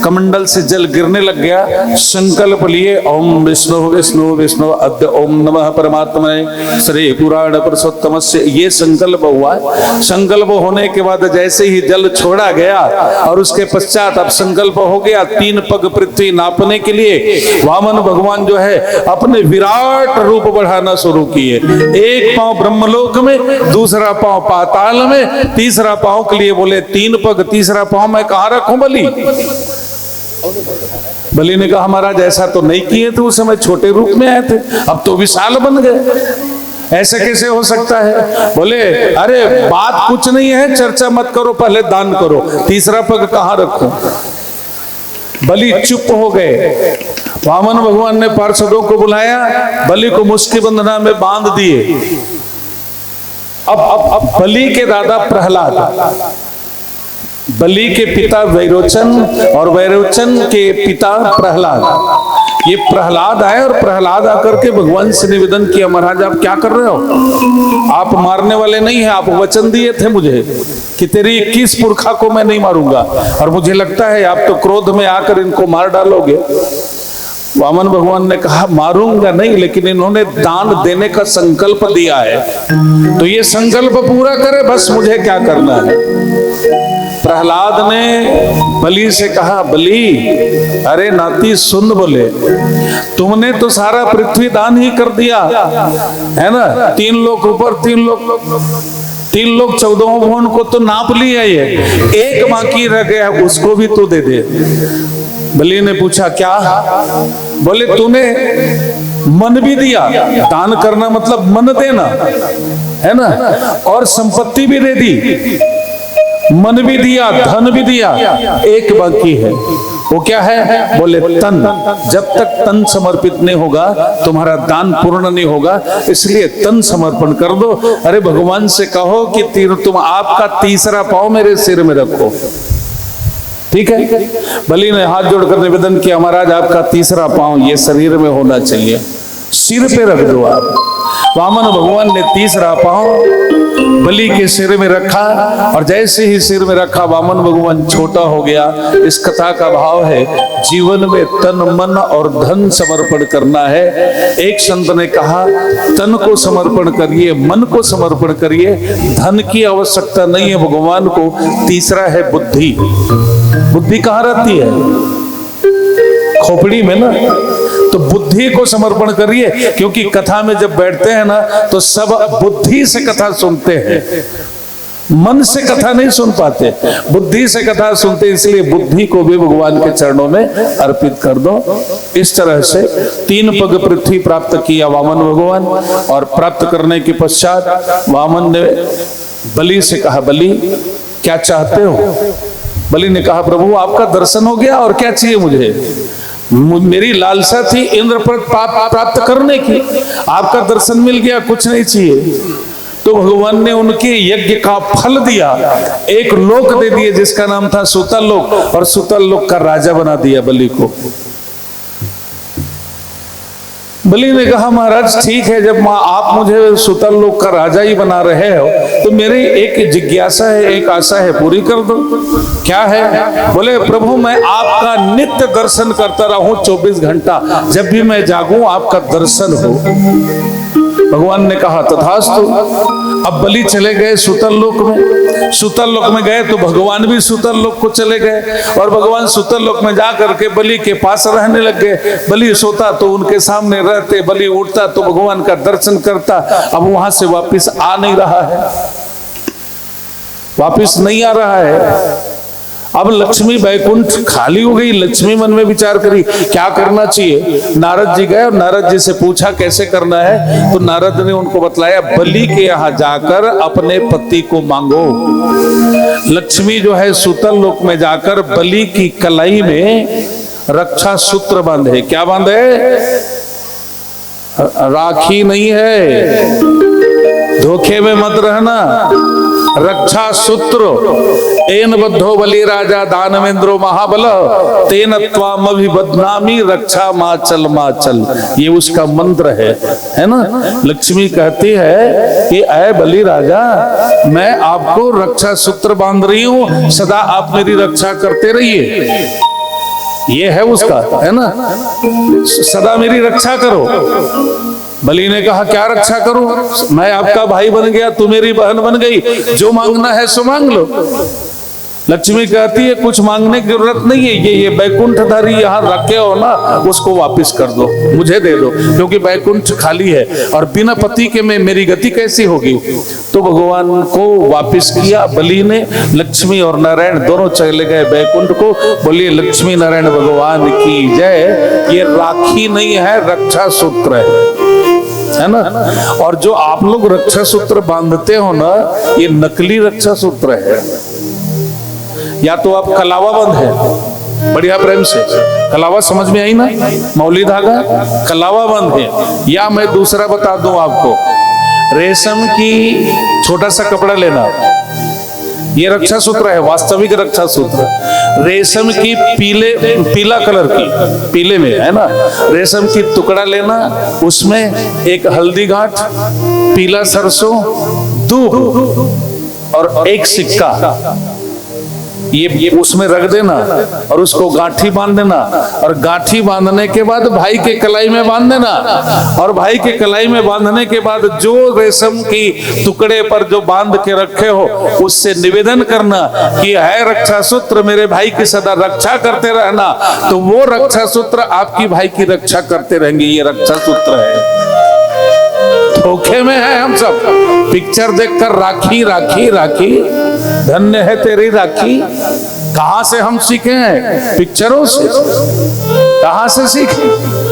कमंडल से जल गिरने लग गया। संकल्प लिए ओम विष्णु विष्णु विष्णु अद्य ओम नमः परमात्मने श्री पुराण पुरुषोत्तम से ये संकल्प हुआ। संकल्प होने के बाद जैसे ही जल छोड़ा गया और उसके पश्चात अब संकल्प हो गया 3 पग पृथ्वी नापने के लिए वामन भगवान जो है अपने विराट रूप बढ़ाना शुरू किए। एक पांव ब्रह्मलोक में, दूसरा पांव पाताल में, तीसरा पांव के लिए बोले 3 पग, तीसरा पांव मैं कहां रखूं बलि? बलि ने कहा महाराज ऐसा तो नहीं किए थे, उस समय छोटे रूप में आए थे, अब तो विशाल बन गए, ऐसे कैसे हो सकता है? बोले अरे बात कुछ नहीं है, चर्चा मत करो, पहले दान करो, तीसरा पग कहां रखूं? बलि चुप हो गए। वामन भगवान ने पार्षदों को बुलाया, बलि को मुष्टि बंधना में बांध दिए। अब बलि के दादा प्रहलाद, बलि के पिता वैरोचन और वैरोचन के पिता प्रहलाद, ये प्रहलाद आए और प्रहलाद आकर के भगवान से निवेदन किया महाराज आप क्या कर रहे हो? आप मारने वाले नहीं हैं, आप वचन दिए थे मुझे कि तेरी 21 पुरखा को मैं नहीं मारूंगा और मुझे लगता है आप तो क्रोध में आकर इनको मार डालोगे। वामन भगवान ने कहा मारूंगा नहीं, लेकिन इन्होंने दान देने का संकल्प दिया है तो ये संकल्प पूरा करे, बस मुझे क्या करना है। प्रहलाद ने बलि से कहा बलि अरे नाती सुन, बोले तुमने तो सारा पृथ्वी दान ही कर दिया है ना, 3 लोक ऊपर 3 लोक 14 भुवन को तो नाप लिया, ये एक बाकी रह गया उसको भी तू दे दे। बलि ने पूछा क्या? बोले तूने मन भी दिया, दान करना मतलब मन देना है ना, और संपत्ति भी दे दी, मन भी दिया, धन भी दिया, एक बाकी है, वो क्या है? बोले तन। जब तक तन समर्पित नहीं होगा तुम्हारा दान पूर्ण नहीं होगा, इसलिए तन समर्पण कर दो। अरे भगवान से कहो कि तुम आपका तीसरा पांव मेरे सिर में रखो, ठीक है? बलि ने हाथ जोड़कर निवेदन किया महाराज आपका तीसरा पांव ये शरीर में होना चाहिए, सिर पे रख दो आप। वामन भगवान ने तीसरा पांव बलि के सिर में रखा और जैसे ही सिर में रखा वामन भगवान छोटा हो गया। इस कथा का भाव है जीवन में तन मन और धन समर्पण करना है। एक संत ने कहा तन को समर्पण करिए, मन को समर्पण करिए, धन की आवश्यकता नहीं है भगवान को। तीसरा है बुद्धि। बुद्धि कहाँ रहती है? खोपड़ी में ना। तो बुद्धि को समर्पण करिए, क्योंकि कथा में जब बैठते हैं ना तो सब बुद्धि से कथा सुनते हैं, मन से कथा नहीं सुन पाते, बुद्धि से कथा सुनते। इसलिए बुद्धि को भी भगवान के चरणों में अर्पित कर दो। इस तरह से 3 पग पृथ्वी प्राप्त किया वामन भगवान, और प्राप्त करने के पश्चात वामन ने बलि से कहा, बलि क्या चाहते हो? बलि ने कहा, प्रभु आपका दर्शन हो गया और क्या चाहिए मुझे? मेरी लालसा थी इंद्रप्रस्थ प्राप्त करने की, आपका दर्शन मिल गया, कुछ नहीं चाहिए। तो भगवान ने उनके यज्ञ का फल दिया, एक लोक दे दिए जिसका नाम था सुतल लोक, और सुतल लोक का राजा बना दिया बलि को। बलि ने कहा, महाराज ठीक है, जब आप मुझे सुतल लोक का राजा ही बना रहे हो तो मेरी एक जिज्ञासा है, एक आशा है, पूरी कर दो। क्या है? बोले, प्रभु मैं आपका नित्य दर्शन करता रहूं 24 घंटा, जब भी मैं जागूं आपका दर्शन हो। भगवान ने कहा तथास्तु। अब बलि चले गए सुतल लोक में। सुतल लोक में गए तो भगवान भी सुतल लोक को चले गए, और भगवान सुतल लोक में जा करके बलि के पास रहने लग गए। बलि सोता तो उनके सामने रहते, बलि उठता तो भगवान का दर्शन करता। अब वहां से वापिस आ नहीं रहा है, वापिस नहीं आ रहा है। अब लक्ष्मी बैकुंठ खाली हो गई। लक्ष्मी मन में विचार करी क्या करना चाहिए। नारद जी गए और नारद जी से पूछा कैसे करना है, तो नारद ने उनको बतलाया, बलि के यहाँ जाकर अपने पति को मांगो। लक्ष्मी जो है सुतल लोक में जाकर बलि की कलाई में रक्षा सूत्र बांधे। क्या बांधे? राखी नहीं है, धोखे में मत रहना, रक्षा सूत्र। एन बद्धो बलि राजा दानवेंद्रो महाबल तेन त्वाम अभिबदनामी रक्षा माचल माचल। ये उसका मंत्र है ना। लक्ष्मी कहती है कि ऐ बलि राजा, मैं आपको रक्षा सूत्र बांध रही हूं, सदा आप मेरी रक्षा करते रहिए। ये है उसका, है ना, सदा मेरी रक्षा करो। बलि ने कहा क्या रक्षा करूं? मैं आपका भाई बन गया, तू मेरी बहन बन गई, जो मांगना है सो मांग लो। लक्ष्मी कहती है कुछ मांगने की जरूरत नहीं है, ये बैकुंठधारी यहाँ रखे हो ना, उसको वापस कर दो, मुझे दे दो, क्योंकि बैकुंठ खाली है और बिना पति के में मेरी गति कैसी होगी। तो भगवान को वापस किया बलि ने। लक्ष्मी और नारायण दोनों चले गए बैकुंठ को। बोलिए लक्ष्मी नारायण भगवान की जय। ये राखी नहीं है, रक्षा सूत्र है ना। और जो आप लोग रक्षा सूत्र बांधते हो ना, ये नकली रक्षा सूत्र है। या तो आप कलावा बंद है, बढ़िया प्रेम से कलावा समझ में आई ना, मौली धागा कलावा बंद है। या मैं दूसरा बता दूं आपको, रेशम की छोटा सा कपड़ा लेना, ये रक्षा सूत्र है, वास्तविक रक्षा सूत्र। रेशम की पीला कलर की, पीले में है ना, रेशम की टुकड़ा लेना, उसमें एक हल्दी गांठ, पीला सरसों, दूध और एक सिक्का, ये उसमें रख देना और उसको गांठी बांध देना। और गांठी बांधने के बाद भाई के कलाई में बांध देना। और भाई के कलाई में बांधने के बाद जो रेशम की टुकड़े पर जो बांध के रखे हो, उससे निवेदन करना कि है रक्षा सूत्र, मेरे भाई की सदा रक्षा करते रहना। तो वो रक्षा सूत्र आपकी भाई की रक्षा करते रहेंगे। ये रक्षा सूत्र है। धोखे में है हम सब, पिक्चर देखकर राखी राखी राखी, धन्य है तेरी राखी। कहां से हम सीखे हैं? पिक्चरों से। कहां से सीखे?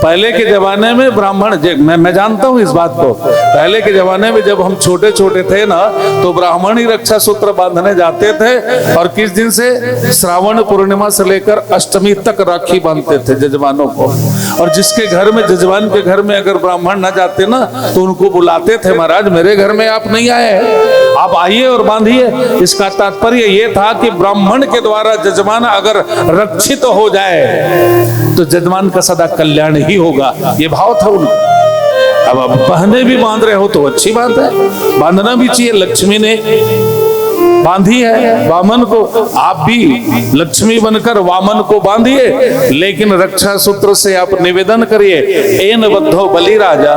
पहले के जमाने में ब्राह्मण, मैं जानता हूं इस बात को, पहले के जमाने में जब हम छोटे छोटे थे ना, तो ब्राह्मण ही रक्षा सूत्र बांधने जाते थे। और किस दिन से? श्रावण पूर्णिमा से लेकर अष्टमी तक राखी बांधते थे जजमानों को। और जिसके घर में, जजमान के घर में अगर ब्राह्मण ना जाते ना, तो उनको बुलाते थे, महाराज मेरे घर में आप नहीं आए, आप आइए और बांधिए। इसका तात्पर्य ये था कि ब्राह्मण के द्वारा जजमान अगर रक्षित हो जाए तो जजमान का सदा कल्याण ही होगा। ये भाव था उनका। अब बहने भी बांध रहे हो तो अच्छी बात है, बांधना भी चाहिए। लक्ष्मी ने बांधी है वामन को, आप भी लक्ष्मी बनकर वामन को बांधिए, लेकिन रक्षा सूत्र से आप निवेदन करिए, एन बद्धो बलि राजा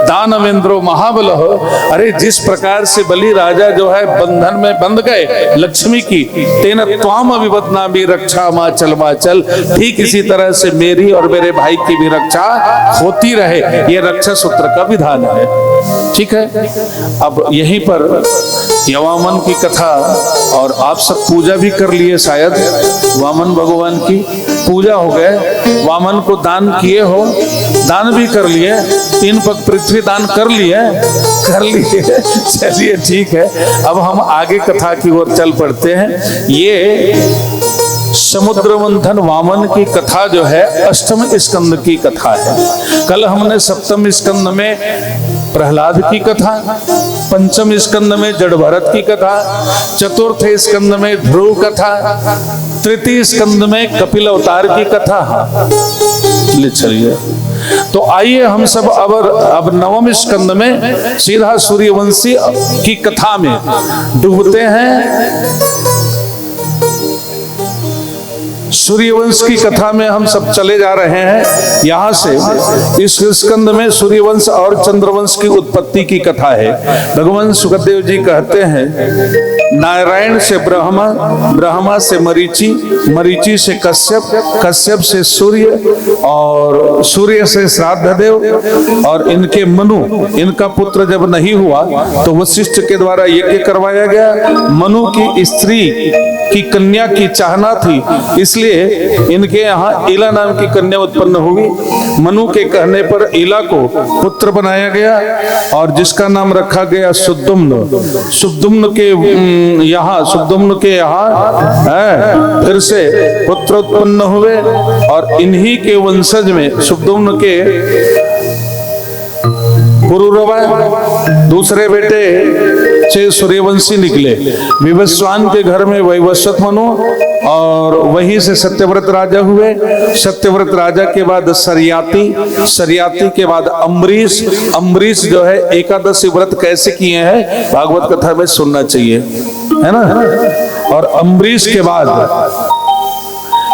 दानवेंद्रो महाबल हो। अरे जिस प्रकार से बलि राजा जो है बंधन में बंध गए लक्ष्मी की, तेन त्वाम अभिवदना भी रक्षा माचल माचल, ठीक इसी तरह से मेरी और मेरे भाई की भी रक्षा होती रहे, ये रक्षा सूत्र का विधान है। ठीक है, अब यहीं पर वामन की कथा, और आप सब पूजा भी कर लिए शायद, वामन भगवान की पूजा हो गए, वामन को दान किए हो, दान भी कर लिए, 3 पग पृथ्वी दान कर लिए। चलिए ठीक है, अब हम आगे कथा की ओर चल पड़ते हैं। ये समुद्र मंथन वामन की कथा जो है 8वें स्कंद की कथा है। कल हमने 7वें स्कंद में प्रहलाद की कथा, 5वें स्कंद में जड़ भरत की कथा, 4th स्कंद में ध्रुव कथा, 3य स्कंद में कपिल अवतार की कथा। चलिए तो आइए हम सब अब 9वें स्कंद में सीधा सूर्यवंशी की कथा में डूबते हैं। सूर्यवंश की कथा में हम सब चले जा रहे हैं। यहाँ से इस स्कंद में सूर्यवंश और चंद्रवंश की उत्पत्ति की कथा है। भगवान सुखदेव जी कहते हैं, नारायण से ब्रह्मा, ब्रह्मा से मरीचि, मरीचि से कश्यप, कश्यप से सूर्य, और सूर्य से श्राद्धदेव, और इनके मनु, इनका पुत्र जब नहीं हुआ तो वशिष्ठ के द्वारा यज्ञ करवाया गया। मनु की स्त्री की कन्या की चाहना थी, इसलिए इनके यहाँ ईला नाम की कन्या उत्पन्न हुई। मनु के कहने पर ईला को पुत्र बनाया गया, और जिसका नाम रखा गया सुद्दुम्न। सुद्दुम्न के यहाँ फिर से पुत्र उत्पन्न हुए, और इन्हीं के वंशज में सुद्दुम्न के पुरुरवा दूसरे बेटे से सूर्यवंशी निकले। विवस्वान के घर में वैवस्वत मनु, और वहीं से सत्यव्रत राजा हुए। सत्यव्रत राजा के बाद सरियाती, सरियाती के बाद अम्बरीश। अम्बरीश जो है एकादशी व्रत कैसे किए हैं भागवत कथा में सुनना चाहिए, है ना। और अम्बरीश के बाद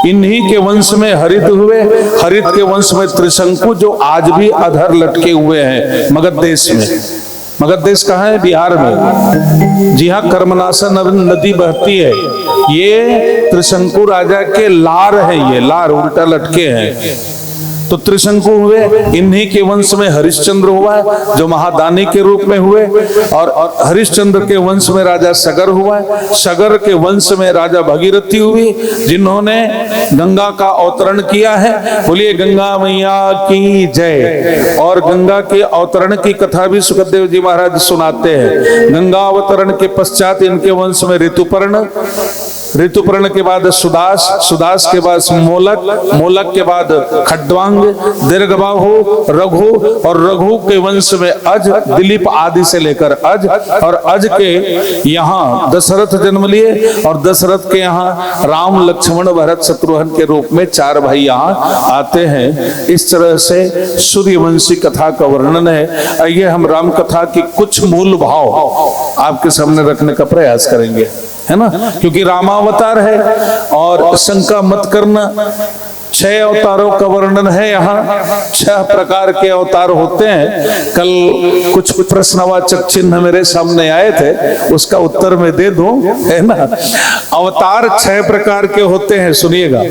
इन्हीं के वंश में हरित हुए। हरित के वंश में त्रिशंकु, जो आज भी अधर लटके हुए हैं मगध देश में। मगध देश कहाँ है? बिहार में। जी हाँ, कर्मनाशा नदी बहती है। ये त्रिशंकु राजा के लार है, ये लार उल्टा लटके हैं। तो त्रिशंकु हुए, इन्हीं के वंश में हरिश्चंद्र हुआ जो महादानी के रूप में हुए, और हरिश्चंद्र के वंश में राजा सगर हुआ। सगर के वंश में राजा भगीरथी हुई, जिन्होंने गंगा का अवतरण किया है। बोलिए गंगा मैया की जय। और गंगा के अवतरण की कथा भी सुखदेव जी महाराज सुनाते हैं। गंगा अवतरण के पश्चात इनके वंश में ऋतुपर्ण, ऋतुपर्ण के बाद सुदास, सुदास के बाद मोलक, मोलक के बाद खड्वांग, दीर्घबाहु, रघु, और रघु के वंश में अज, दिलीप आदि से लेकर अज, और अज के यहाँ दशरथ जन्म लिए, और दशरथ के यहाँ राम, लक्ष्मण, भरत, शत्रुघ्न के रूप में 4 भाई यहाँ आते हैं। इस तरह से सूर्यवंशी कथा का वर्णन है। आइए हम राम कथा की कुछ मूल भाव आपके सामने रखने का प्रयास करेंगे, है ना, क्योंकि रामावतार है। और शंका मत करना, 6 अवतारों का वर्णन है यहाँ। 6 प्रकार के अवतार होते हैं। कल कुछ प्रश्नवाचक चिन्ह मेरे सामने आए थे, उसका उत्तर मैं दे दूं, है ना। अवतार 6 प्रकार के होते हैं, सुनिएगा।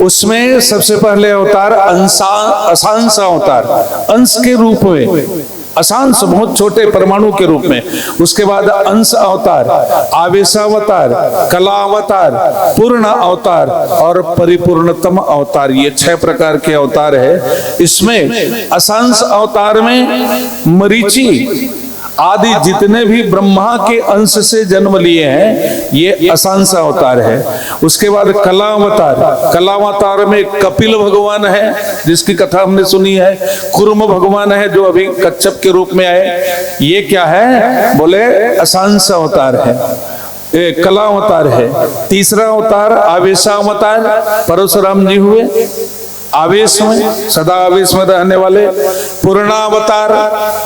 उसमें सबसे पहले अवतार असांस अवतार, अंश के रूप में, असांश बहुत छोटे परमाणु के रूप में। उसके बाद अंश अवतार, आवेशावतार, कलावतार, पूर्ण अवतार और परिपूर्णतम अवतार, ये 6 प्रकार के अवतार है। इसमें असांश अवतार में मरीचि आदि जितने भी ब्रह्मा के अंश से जन्म लिए हैं, ये असांश अवतार है। उसके बाद कलावतार, कलावतार में कपिल भगवान है, जिसकी कथा हमने सुनी है। कुर्म भगवान है, जो अभी कच्छप के रूप में आए। ये क्या है? बोले असांश अवतार है, कलावतार है। तीसरा अवतार आवेशावतार, परशुराम जी हुए। आवेश में, सदा आवेश में रहने वाले पूर्णावतार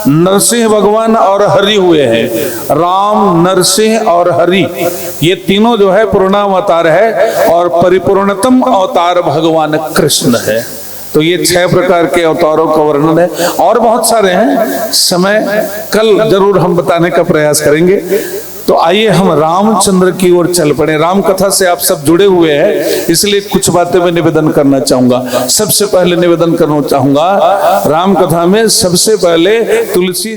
नरसिंह भगवान और हरि हुए हैं। राम, नरसिंह और हरि, ये तीनों जो है पूर्णावतार है, और परिपूर्णतम अवतार भगवान कृष्ण है। तो ये 6 प्रकार के अवतारों का वर्णन है, और बहुत सारे हैं, समय कल जरूर हम बताने का प्रयास करेंगे। तो आइए हम रामचंद्र की ओर चल पड़े। राम कथा से आप सब जुड़े हुए हैं, इसलिए कुछ बातें मैं निवेदन करना चाहूंगा। सबसे पहले निवेदन करना चाहूंगा, राम कथा में सबसे पहले तुलसी जी